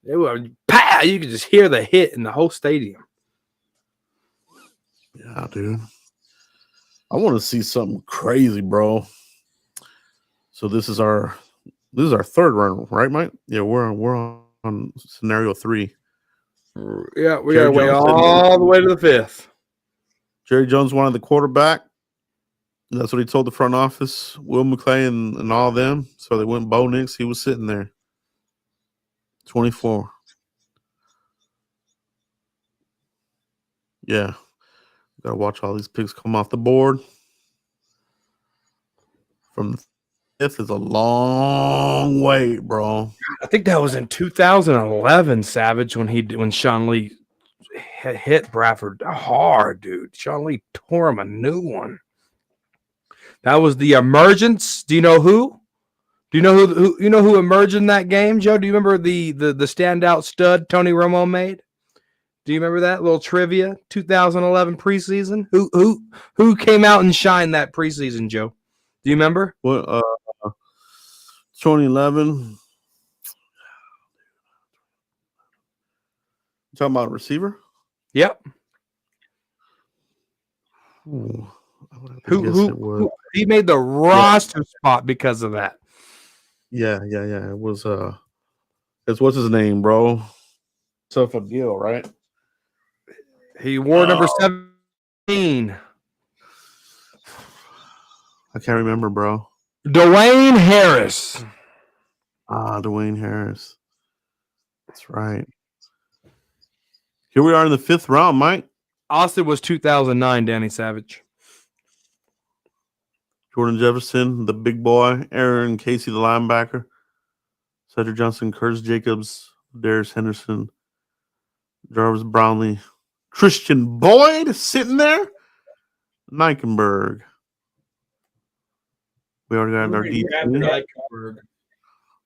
It was pow. You could just hear the hit in the whole stadium. Yeah, dude. I want to see something crazy, bro. So this is our third round, right, Mike? Yeah, we're on scenario 3. Yeah, we got to wait all the way to the 5th. Jerry Jones wanted the quarterback. That's what he told the front office, Will McClay and all of them. So they went Bo Nix. He was sitting there. 24. Yeah. Got to watch all these picks come off the board. From the 5th is a long wait, bro. I think that was in 2011, Savage, when Sean Lee hit Bradford hard, dude. Sean Lee tore him a new one. That was the emergence. Do you know who? Do you know who emerged in that game, Joe? Do you remember the standout stud Tony Romo made? Do you remember that little trivia? 2011 preseason. Who came out and shined that preseason, Joe? Do you remember? What 2011? You talking about a receiver? Yep. Ooh, I would have to guess it was. Who he made the roster spot because of that. Yeah. It was it's what's his name, bro? Gill, right? He wore number 17. I can't remember, bro. Dwayne Harris. Dwayne Harris. That's right. Here we are in the 5th round, Mike. Austin was 2009, Danny Savage. Jordan Jefferson, the big boy. Aaron Casey, the linebacker. Cedric Johnson, Curtis Jacobs, Darius Henderson, Jarvis Brownlee, Christian Boyd sitting there. Neikenberg. We already got our D.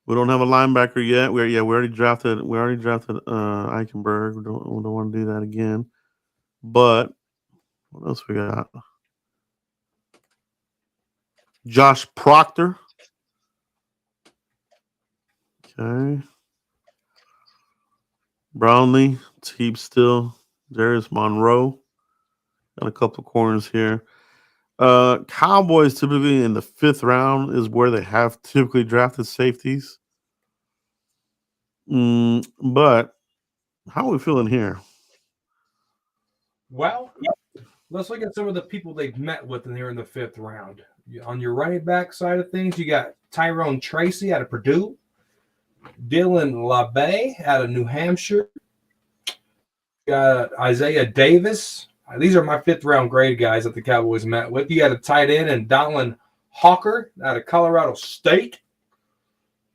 We don't have a linebacker yet. We already drafted Eichenberg. We don't want to do that again. But what else we got? Josh Proctor. Okay. Brownlee, Teeb Still, Darius Monroe. Got a couple corners here. Cowboys typically in the 5th round is where they have typically drafted safeties. But how are we feeling here? Well, let's look at some of the people they've met with in here in the 5th round. On your running back side of things, you got Tyrone Tracy out of Purdue, Dylan LaBaye out of New Hampshire, got Isaiah Davis. These are my 5th round grade guys that the Cowboys met with. You got a tight end and Donlin Hawker out of Colorado State.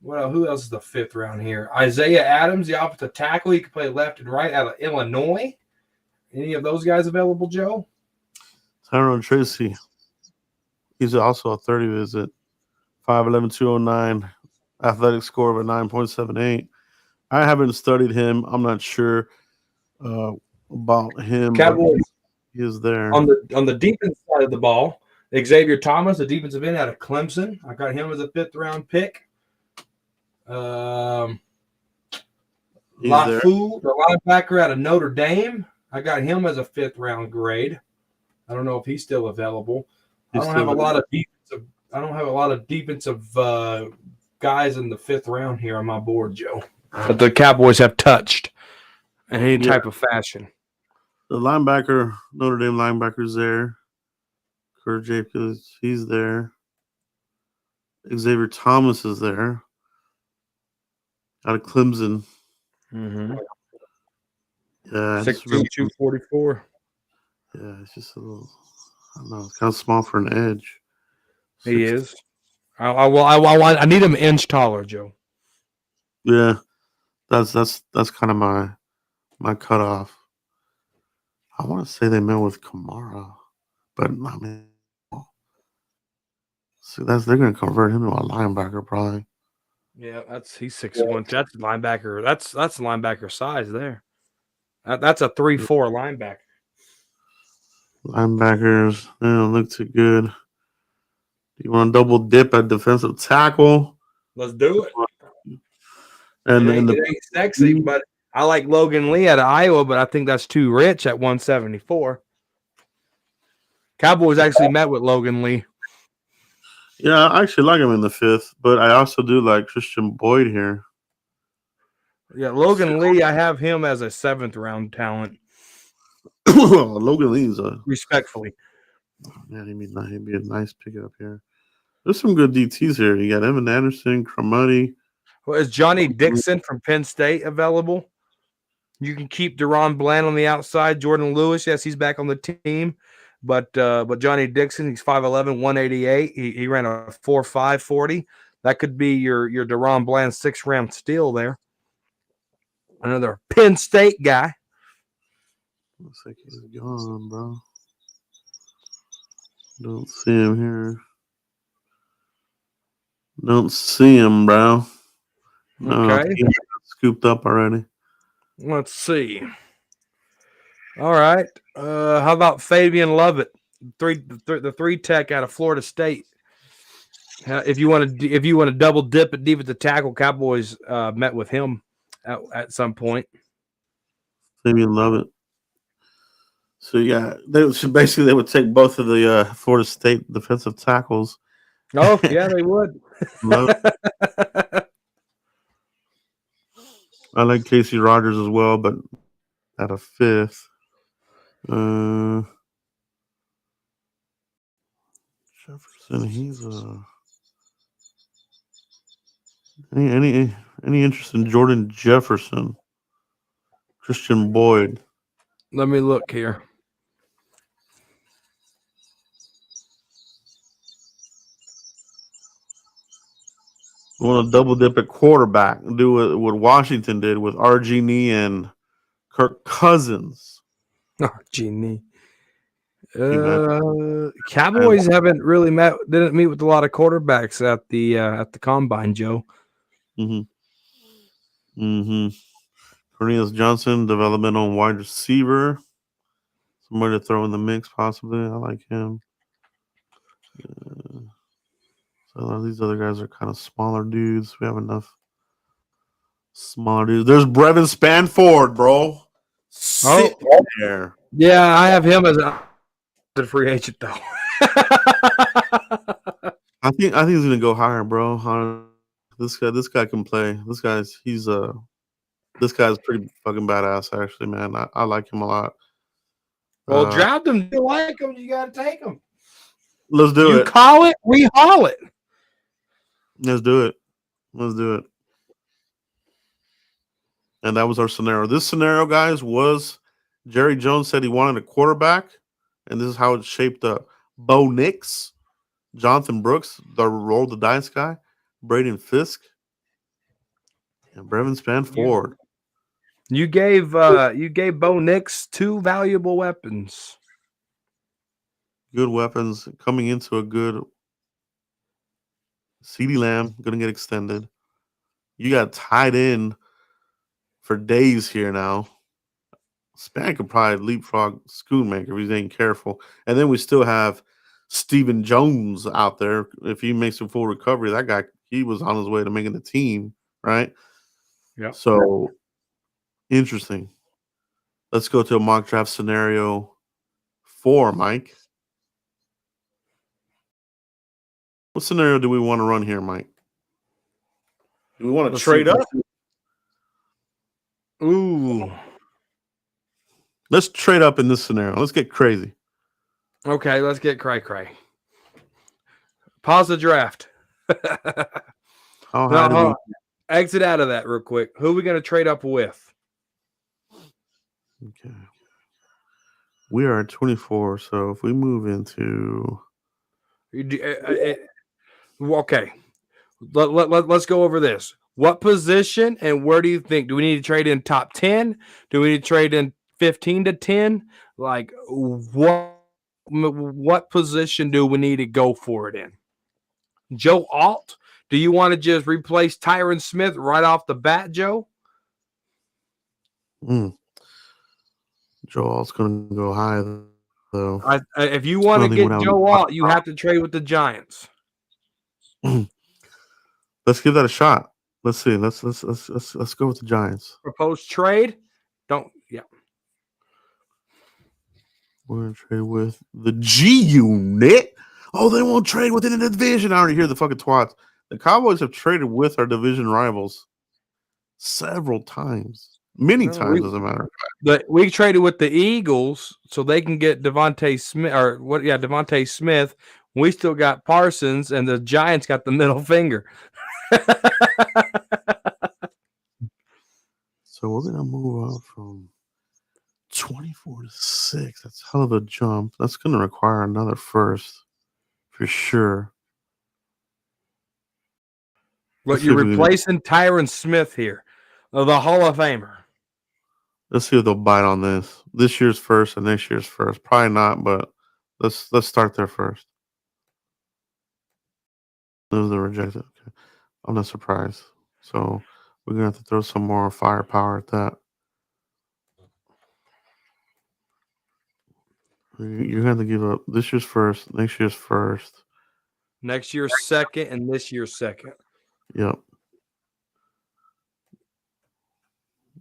Well, who else is the 5th round here? Isaiah Adams, the offensive tackle. He can play left and right out of Illinois. Any of those guys available, Joe? Tyrone Tracy. He's also a 30 visit. 5'11", 209. Athletic score of a 9.78. I haven't studied him. I'm not sure about him. Cowboys. He is there. On the defense side of the ball, Xavier Thomas, the defensive end out of Clemson. I got him as a 5th round pick. Lafu, the linebacker out of Notre Dame. I got him as a 5th round grade. I don't know if he's still available. I don't have a lot of defensive guys in the 5th round here on my board, Joe. But the Cowboys have touched in any type of fashion. The linebacker, Notre Dame linebacker's there. Kurt Jacobs, he's there. Xavier Thomas is there. Out of Clemson. Mm-hmm. Yeah. 6'2", 244. Yeah, it's just a little, I don't know, it's kind of small for an edge. He is. I need him an inch taller, Joe. Yeah. That's kind of my cutoff. I want to say they met with Kamara, but I mean, so they're going to convert him to a linebacker probably. Yeah, he's 6'1". That's linebacker. That's linebacker size there. That's a 3-4 linebacker. Linebackers, they don't look too good. Do you want to double dip at defensive tackle? Let's do it. And it ain't sexy, but I like Logan Lee out of Iowa, but I think that's too rich at 174. Cowboys actually met with Logan Lee. Yeah, I actually like him in the 5th, but I also do like Christian Boyd here. Yeah, Logan Lee, I have him as a 7th round talent. Logan Lee's respectfully. Man, he'd be a nice pickup here. There's some good DTs here. You got Evan Anderson, Cromartie. Well, is Johnny Dixon from Penn State available? You can keep Deron Bland on the outside. Jordan Lewis, yes, he's back on the team. But Johnny Dixon, he's 5'11", 188. He ran a 4.5 40. That could be your Deron Bland 6th round steal there. Another Penn State guy. Looks like he's gone, bro. Don't see him here. Don't see him, bro. No, Okay. he scooped up already. Let's see. All right. How about Fabian Lovett, the 3 tech out of Florida State? If you want to double dip at defensive tackle, Cowboys met with him at some point. Fabian Lovett. So yeah, they would take both of the Florida State defensive tackles. Oh, yeah, they would. I like Casey Rogers as well, but at a fifth. Jefferson, he's any interest in Jordan Jefferson, Christian Boyd? Let me look here. We want to double dip at quarterback and do what Washington did with RG and Kirk Cousins. Oh, genie. Cowboys didn't meet with a lot of quarterbacks at the combine, Joe. Cornelius Johnson, developmental wide receiver. Somebody to throw in the mix, possibly. I like him. So these other guys are kind of smaller dudes. We have enough smaller dudes. There's Brevin Spanford, bro. Sit there. Yeah, I have him as a free agent though. I think he's gonna go higher, bro. This guy can play. This guy's pretty fucking badass, actually, man. I like him a lot. Well, draft him. If you like him, you gotta take him. Let's do it. You call it, we haul it. Let's do it. And that was our scenario. This scenario, guys, was Jerry Jones said he wanted a quarterback, and this is how it shaped up. Bo Nix, Jonathan Brooks, the roll the dice guy, Braden Fisk, and Brevin Spanford. You gave Bo Nix 2 valuable weapons. Good weapons coming into a good CeeDee Lamb, going to get extended. You got tied in for days here now. Span could probably leapfrog Schoonmaker if he ain't careful. And then we still have Stephen Jones out there. If he makes a full recovery, that guy, he was on his way to making the team, right? Yeah. So, interesting. Let's go to a mock draft scenario 4, Mike. What scenario do we want to run here, Mike? Do we want to trade up? Ooh. Let's trade up in this scenario. Let's get crazy. Okay, let's get cray-cray. Pause the draft. How high do we exit out of that real quick? Who are we going to trade up with? Okay. We are at 24, so if we move into... Okay. Let's go over this. What position and where do you think? Do we need to trade in top 10? Do we need to trade in 15 to 10? Like, what position do we need to go for it in? Joe Alt, do you want to just replace Tyron Smith right off the bat, Joe? Joe Alt's going to go high, though. If you want to get Joe Alt, you have to trade with the Giants. Let's give that a shot. Let's see. Let's go with the Giants. Proposed trade? Yeah. We're going to trade with the G Unit. Oh, they won't trade within the division. I already hear the fucking twats. The Cowboys have traded with our division rivals several times. Many times, as a matter of fact. But we traded with the Eagles so they can get Devontae Smith. We still got Parsons, and the Giants got the middle finger. So we're going to move up from 24 to 6. That's a hell of a jump. That's going to require another first for sure. But you're replacing Tyron Smith here, the Hall of Famer. Let's see if they'll bite on this. This year's first and next year's first. Probably not, but let's start there first. Those are rejected. Okay. I'm not surprised. So we're going to have to throw some more firepower at that. You're going to have to give up this year's first, next year's first. Next year's second, and this year's second. Yep.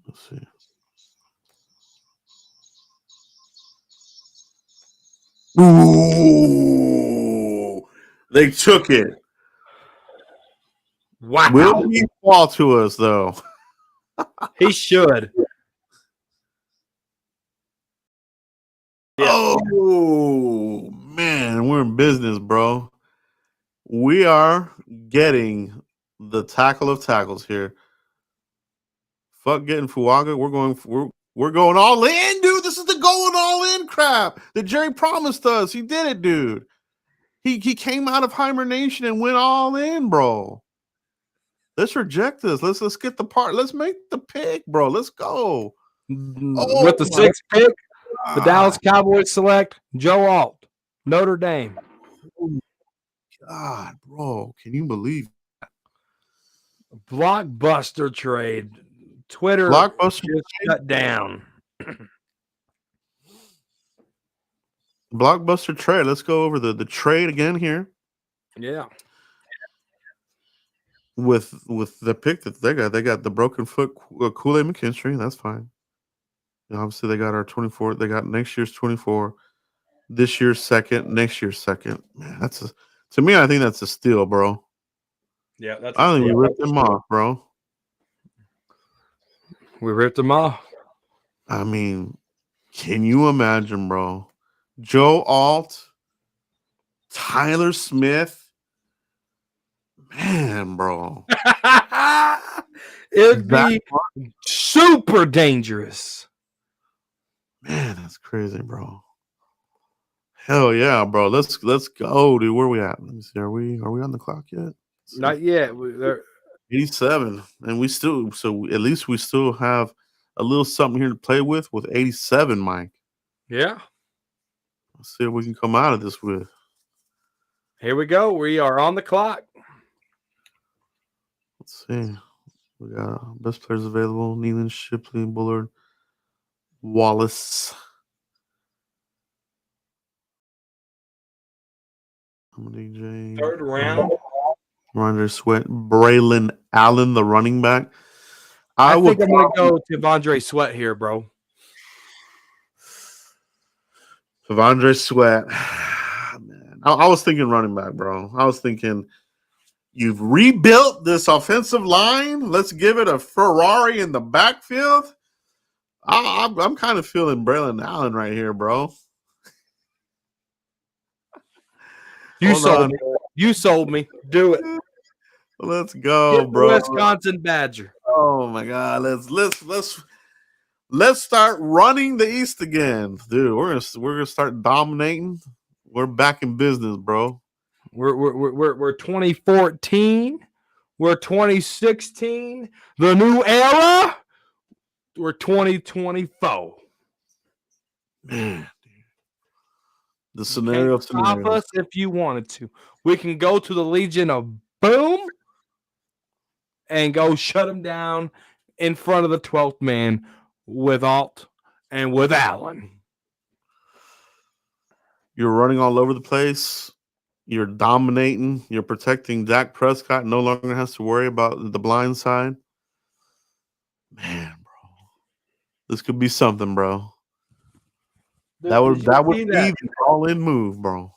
Let's see. Ooh, they took it. Wow. Will he fall to us though? He should. Yeah. Oh man, we're in business, bro. We are getting the tackle of tackles here. Fuck getting Fuaga. We're going all in, dude. This is the going all in crap that Jerry promised us. He did it, dude. He came out of hibernation and went all in, bro. Let's reject this. Let's get the part. Let's make the pick, bro. Let's go. With the sixth pick, the Dallas Cowboys select Joe Alt, Notre Dame. God, bro. Can you believe Blockbuster trade. Twitter Blockbuster just shut down. Blockbuster trade. Let's go over the trade again here. Yeah. With the pick that they got the broken foot Kool-Aid McKinstry. That's fine. And obviously, they got our 24. They got next year's 24, this year's second, next year's second. Man, to me, I think that's a steal, bro. Yeah, that's. I think we ripped them off, bro. We ripped them off. I mean, can you imagine, bro? Joe Alt, Tyler Smith. Man, bro. It'd be super dangerous. Man, that's crazy, bro. Hell yeah, bro. Let's go, dude. Where are we at? Let me see. Are we on the clock yet? Not yet. 87. And we still at least we still have a little something here to play with 87, Mike. Yeah. Let's see what we can come out of this with. Here we go. We are on the clock. Let's see. We got best players available: Nealon, Shipley, Bullard, Wallace. DJ. Third round. Rondre Sweat, Braylon Allen, the running back. I think I'm going to go to Vondre Sweat here, bro. Vondre Sweat. Man, I was thinking running back, bro. I was thinking you've rebuilt this offensive line. Let's give it a Ferrari in the backfield. I'm kind of feeling Braylon Allen right here, bro. You sold me. Do it. Let's go, Get bro. Wisconsin Badger. Oh my God. Let's start running the East again. Dude, we're gonna start dominating. We're back in business, bro. We're 2014. We're 2016. The new era. We're 2024. Man, the scenario of Stop us if you wanted to. We can go to the Legion of Boom and go shut them down in front of the 12th man with Alt and with Allen. You're running all over the place. You're dominating. You're protecting Dak Prescott. No longer has to worry about the blind side. Man, bro, this could be something, bro. That would be the all-in move, bro.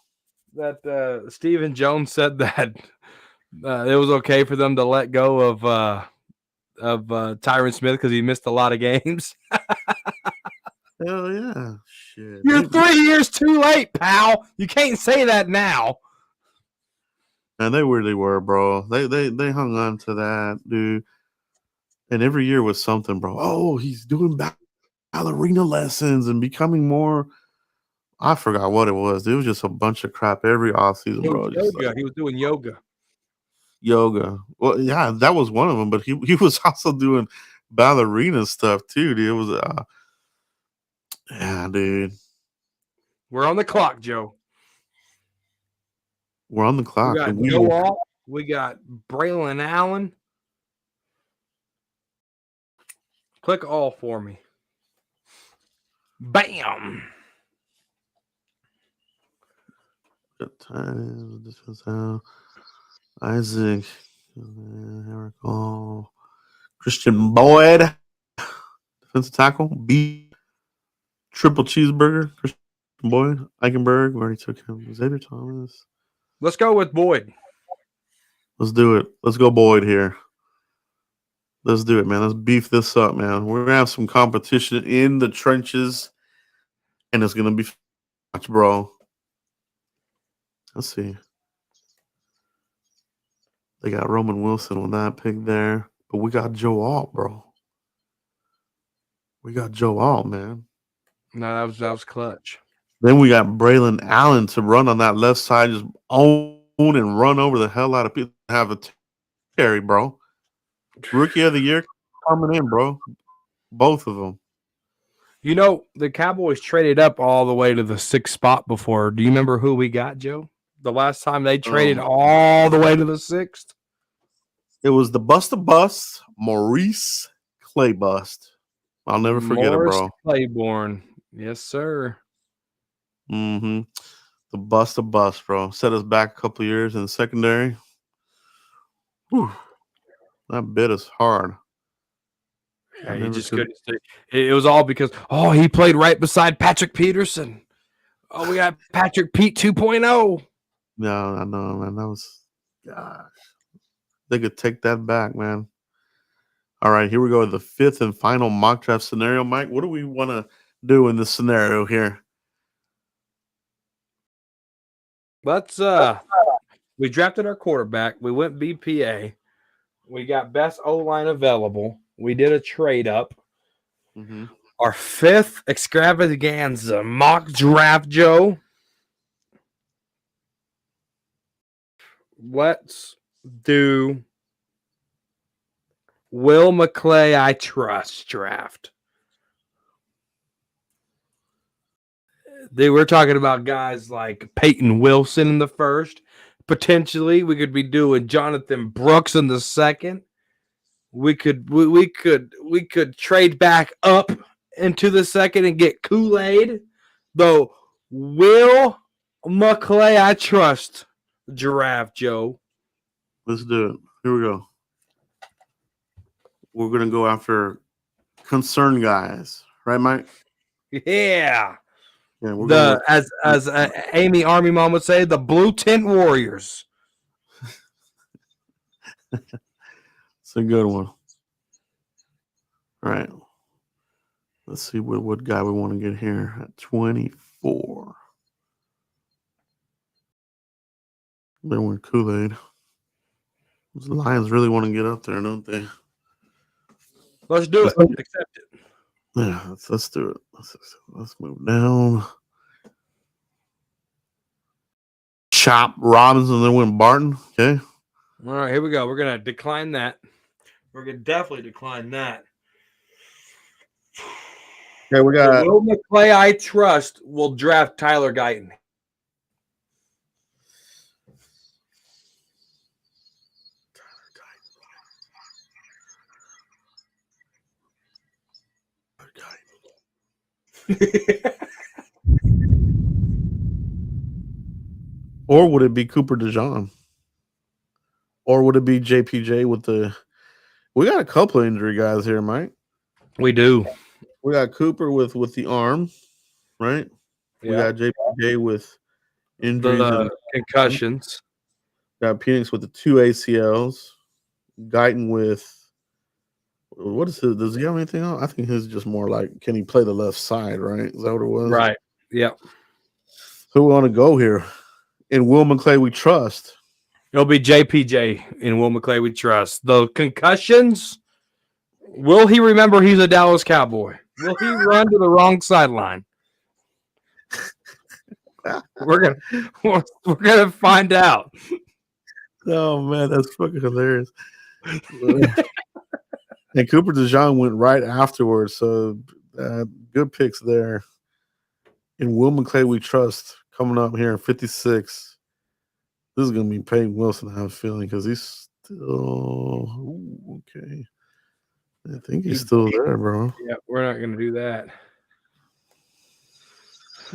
That Stephen Jones said that it was okay for them to let go of Tyron Smith because he missed a lot of games. Hell yeah. Shit. You're 3 years too late, pal. You can't say that now. And they really were, bro. They hung on to that, dude. And every year was something, bro. Oh, he's doing ballerina lessons and becoming more. I forgot what it was. It was just a bunch of crap every offseason, bro. He was doing yoga. Yoga. Well, yeah, that was one of them. But he was also doing ballerina stuff too, dude. It was yeah, dude. We're on the clock, Joe. We're on the clock. We got Joe Alt. We got Braylon Allen. Click all for me. Bam. Isaac, Eric, Christian Boyd, defensive tackle. B, triple cheeseburger. Boyd, Eichenberg, we already took him. Xavier Thomas. Let's go with Boyd. Let's do it. Let's go Boyd here. Let's do it, man. Let's beef this up, man. We're gonna have some competition in the trenches, and it's gonna be much, bro. Let's see. They got Roman Wilson on that pick there, but we got Joe Alt, bro. We got Joe Alt, man. No, that was clutch. Then we got Braylon Allen to run on that left side, just own and run over the hell out of people. Have a carry, bro. Rookie of the year coming in, bro. Both of them. You know, the Cowboys traded up all the way to the 6th spot before. Do you remember who we got, Joe? The last time they traded all the way to the 6th? It was the bust of bust, Maurice Clay bust. I'll never forget Morris it, bro. Claiborne. Yes, sir. Mm-hmm. The bust of bust, bro. Set us back a couple years in the secondary. Whew. That bit us hard. Yeah, you just couldn't stay. It was all because, he played right beside Patrick Peterson. Oh, we got Patrick Pete 2.0. No, I know, man. That was, gosh. They could take that back, man. All right, here we go. The 5th and final mock draft scenario. Mike, what do we want to do in this scenario here? Let's we drafted our quarterback. We went BPA. We got best O-line available. We did a trade up. Mm-hmm. Our 5th extravaganza mock draft, Joe. Let's do Will McClay I Trust draft. We're talking about guys like Peyton Wilson in the 1st. Potentially, we could be doing Jonathan Brooks in the 2nd. We could trade back up into the 2nd and get Kool-Aid. Though Will McClay I Trust draft, Joe. Let's do it. Here we go. We're gonna go after concerned guys, right, Mike? Yeah. Yeah, we're as Amy Army Mom would say, the Blue Tent Warriors. It's a good one. All right. Let's see what guy we want to get here at 24. They want Kool-Aid. The Lions really want to get up there, don't they? Let's do it. Accept it. Yeah, let's do it. Let's move down. Chop Robinson, then win Barton. Okay. All right, here we go. We're gonna decline that. We're gonna definitely decline that. Okay, we got Will McClay I Trust will draft Tyler Guyton. Or would it be Cooper DeJean? Or would it be JPJ with the? We got a couple of injury guys here, Mike. We do. We got Cooper with the arm, right? Yeah. We got JPJ with injuries and concussions. Got Penix with the 2 ACLs. Guyton with what is his? Does he have anything else? I think his is just more like, can he play the left side? Right? Is that what it was? Right. Yep. Who we want to go here? In Will McClay, we trust. It'll be JPJ in Will McClay we trust. The concussions, will he remember he's a Dallas Cowboy? Will he run to the wrong sideline? We're gonna find out. Oh man, that's fucking hilarious. And Cooper DeJean went right afterwards, so good picks there. In Will McClay, we trust. Coming up here in 56. This is going to be Peyton Wilson, I have a feeling, because he's still okay. I think he's still there, bro. Yeah, we're not going to do that.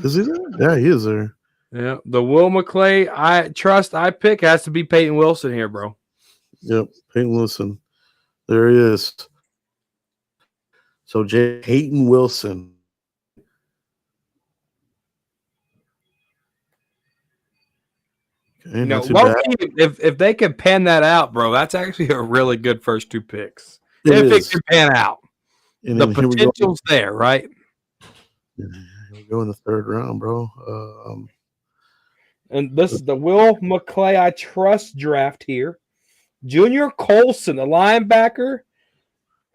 Is he there? Yeah, he is there. Yeah, the Will McClay I pick has to be Peyton Wilson here, bro. Yep, Peyton Wilson. There he is. So Peyton Wilson. Okay, You know, not too low bad. key, if they could pan that out, bro, that's actually a really good first 2 picks. It If it is. can pan out, And the then here we go. potential's there, right? Here we go in the third round, bro. And this is the Will McClay I Trust draft here. Junior Colson, a linebacker.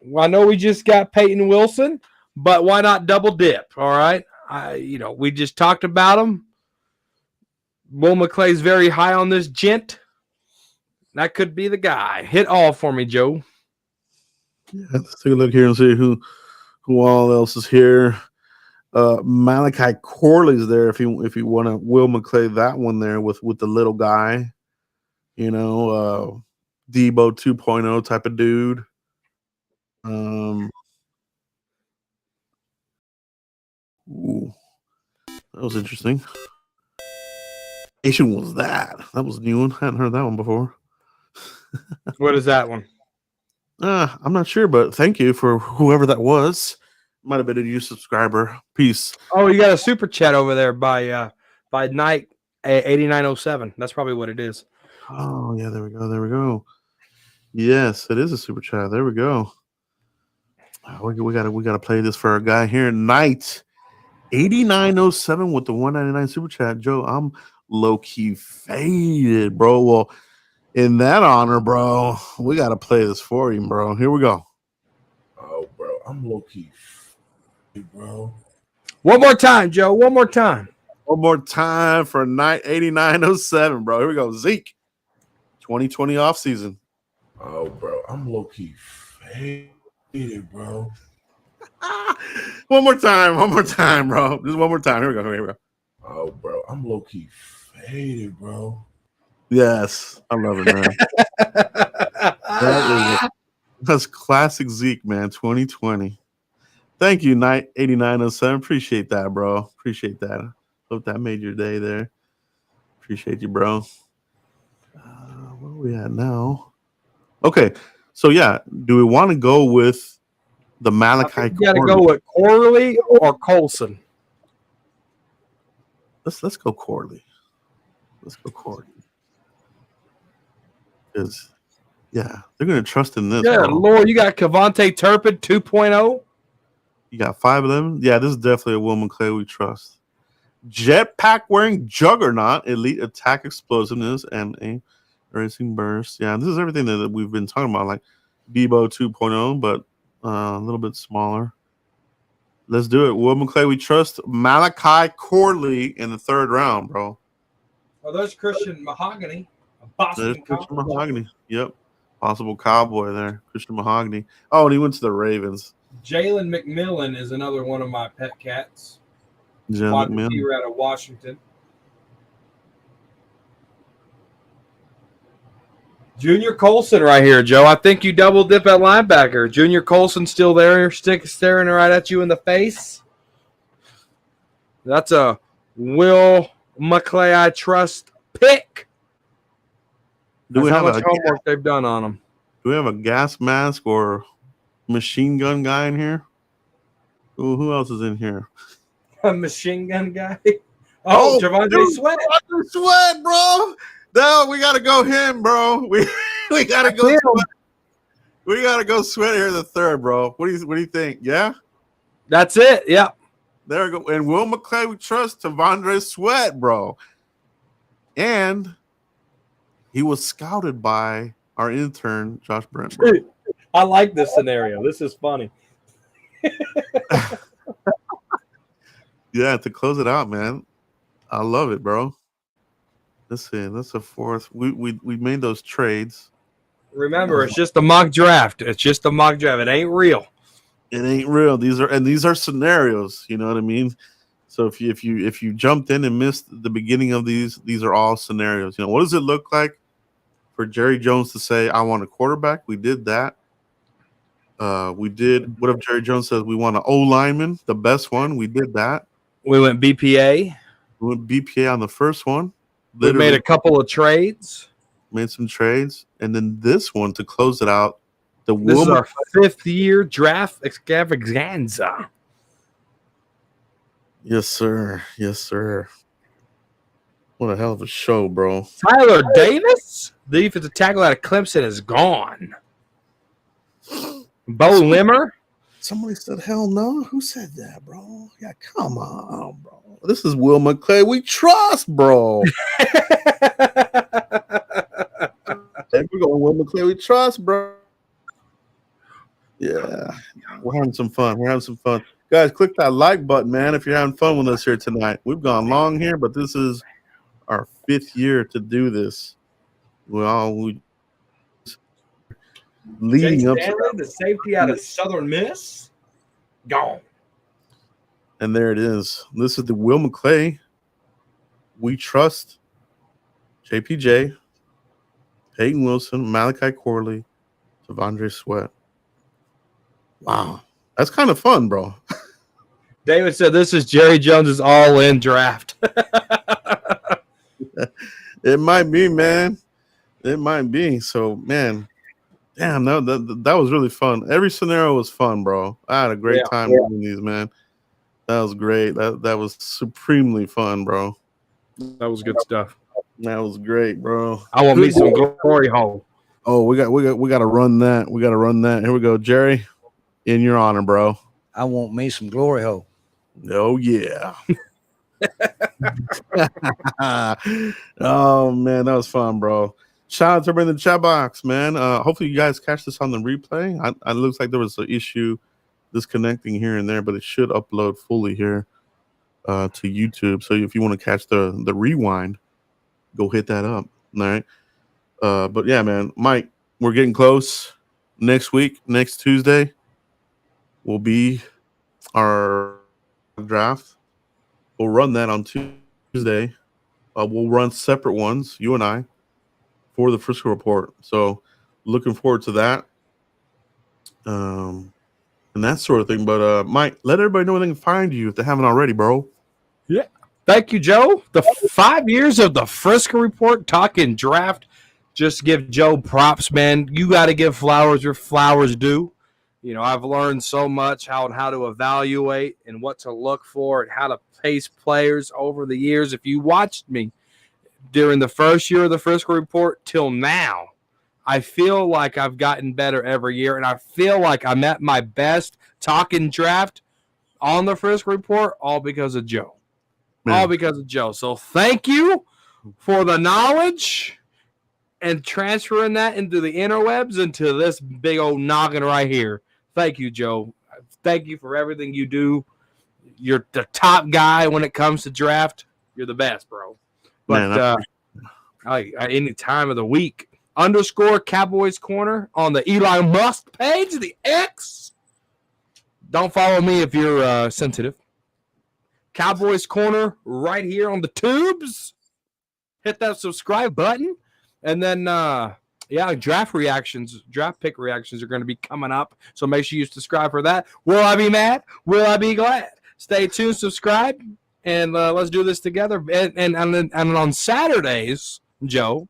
Well, I know we just got Peyton Wilson, but why not double dip? All right. We just talked about him. Will McClay's very high on this gent. That could be the guy. Hit all for me, Joe. Yeah, let's take a look here and see who all else is here. Malachi Corley's there if you want to Will McClay that one there with the little guy, Debo 2.0 type of dude. Ooh, that was interesting. Nation was that? That was a new one. Hadn't heard that one before. What is that one? I'm not sure, but thank you for whoever that was. Might have been a new subscriber. Peace. Oh, you got a super chat over there by Night 8907. That's probably what it is. Oh yeah, there we go. Yes, it is a super chat. There we go. We gotta play this for our guy here. Night 8907 with the 199 super chat. Joe, I'm low key faded, bro. Well, in that honor, bro, we gotta play this for you, bro. Here we go. Oh, bro, I'm low key, bro. One more time, Joe. One more time. One more time for Night 8907, bro. Here we go. Zeke, 2020 offseason. Oh, bro, I'm low key faded, bro. One more time, bro. Just one more time. Here we go. Oh, bro, I'm low key faded, bro. Yes, I love it, man. That's classic Zeke, man. 2020. Thank you, Night 8907. Appreciate that, bro. Appreciate that. Hope that made your day there. Appreciate you, bro. Where are we at now? Okay, so yeah, do we want to go with the Malachi? You got to go with Corley or Colson. Let's go Corley. Let's go Corley. Because, yeah, they're going to trust in this. Yeah, bro. Lord, you got Kevontae Turpin 2.0. You got 5 of them. Yeah, this is definitely a Will McClay we trust. Jetpack wearing juggernaut, elite attack explosiveness, and a racing burst. Yeah, this is everything that we've been talking about, like Debo 2.0, but a little bit smaller. Let's do it. Will McClay we trust. Malachi Corley in the 3rd round, bro. Oh, there's Christian Mahogany. There's Christian Mahogany. Yep. Possible Cowboy there. Christian Mahogany. Oh, and he went to the Ravens. Jalen McMillan is another one of my pet cats. Jalen McMillan. Here out of Washington. Junior Colson right here, Joe. I think you double dip at linebacker. Junior Colson still there, staring right at you in the face. That's a Will McClay I Trust pick. Do we That's have how much homework they've done on them? Do we have a gas mask or machine gun guy in here? Ooh, who else is in here? A machine gun guy. Oh, Javonte Sweat. Javonte Sweat, bro. No, we gotta go him, bro. We gotta go. Sweat. We gotta go Sweat here in the 3rd, bro. What do you think? Yeah, that's it. Yeah, there we go. And Will McClay we trust. Javonte Sweat, bro. And he was scouted by our intern Josh Brent. Bro. I like this scenario. This is funny. Yeah, to close it out, man. I love it, bro. Let's see. That's a 4th. We made those trades. Remember, it's just a mock draft. It's just a mock draft. It ain't real. It ain't real. These are scenarios. You know what I mean? So if you jumped in and missed the beginning of these are all scenarios. You know, what does it look like for Jerry Jones to say, "I want a quarterback"? We did that. We did. What if Jerry Jones says we want an O lineman, the best one? We did that. We went BPA. We went BPA on the first one. We made a couple of trades. Made some trades, and then this one to close it out. This is our 5th year draft extravaganza. Yes, sir. Yes, sir. What a hell of a show, bro. Tyler Davis, the defensive tackle out of Clemson, is gone. Bo Limmer. Somebody said, hell no. Who said that, bro? Yeah, come on, bro. This is Will McClay. We trust, bro. Hey, we're going Will McClay. We trust, bro. Yeah, we're having some fun. We're having some fun. Guys, click that like button, man, if you're having fun with us here tonight. We've gone long here, but this is our 5th year to do this. We leading up Stanley, the safety out of Southern Miss, gone. And there it is. This is the Will McClay. We trust JPJ, Peyton Wilson, Malachi Corley, Devondre Sweat. Wow. That's kind of fun, bro. David said this is Jerry Jones's all-in draft. It might be, man. It might be. So, man, damn, that was really fun. Every scenario was fun, bro. I had a great time doing these, man. That was great. That was supremely fun, bro. That was good stuff. That was great, bro. I want me some glory hole. Oh, we got to run that. We got to run that. Here we go, Jerry. In your honor, bro. I want me some glory hole. Oh yeah. Oh man, that was fun, bro. Shout out to everybody in the chat box, man. Hopefully you guys catch this on the replay. It looks like there was an issue disconnecting here and there, but it should upload fully here to YouTube. So if you want to catch the rewind, go hit that up. All right. But yeah, man, Mike, we're getting close. Next week, next Tuesday, will be our draft. We'll run that on Tuesday. We'll run separate ones, you and I, for the Frisco Report. So looking forward to that. And that sort of thing. But Mike, let everybody know where they can find you if they haven't already, bro. Yeah. Thank you, Joe. The 5 years of the Frisco Report talking draft. Just give Joe props, man. You got to give flowers where flowers due. You know, I've learned so much how to evaluate and what to look for and how to pace players over the years. If you watched me during the first year of the Frisco Report till now, I feel like I've gotten better every year, and I feel like I'm at my best talking draft on the Frisco Report, all because of Joe. Man. All because of Joe. So thank you for the knowledge and transferring that into the interwebs, into this big old noggin right here. Thank you, Joe. Thank you for everything you do. You're the top guy when it comes to draft. You're the best, bro. But any time of the week, _ Cowboys Corner on the Elon Musk page, the X. Don't follow me if you're sensitive. Cowboys Corner right here on the tubes. Hit that subscribe button. And then, draft pick reactions are going to be coming up. So make sure you subscribe for that. Will I be mad? Will I be glad? Stay tuned, subscribe, and let's do this together. And on Saturdays, Joe,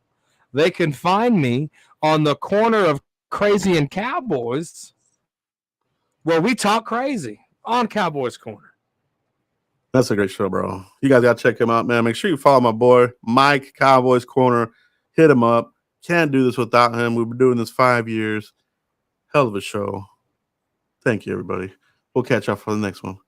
they can find me on the corner of Crazy and Cowboys, where we talk crazy on Cowboys Corner. That's a great show, bro. You guys got to check him out, man. Make sure you follow my boy, Mike, Cowboys Corner. Hit him up. Can't do this without him. We've been doing this 5 years. Hell of a show. Thank you, everybody. We'll catch up for the next one.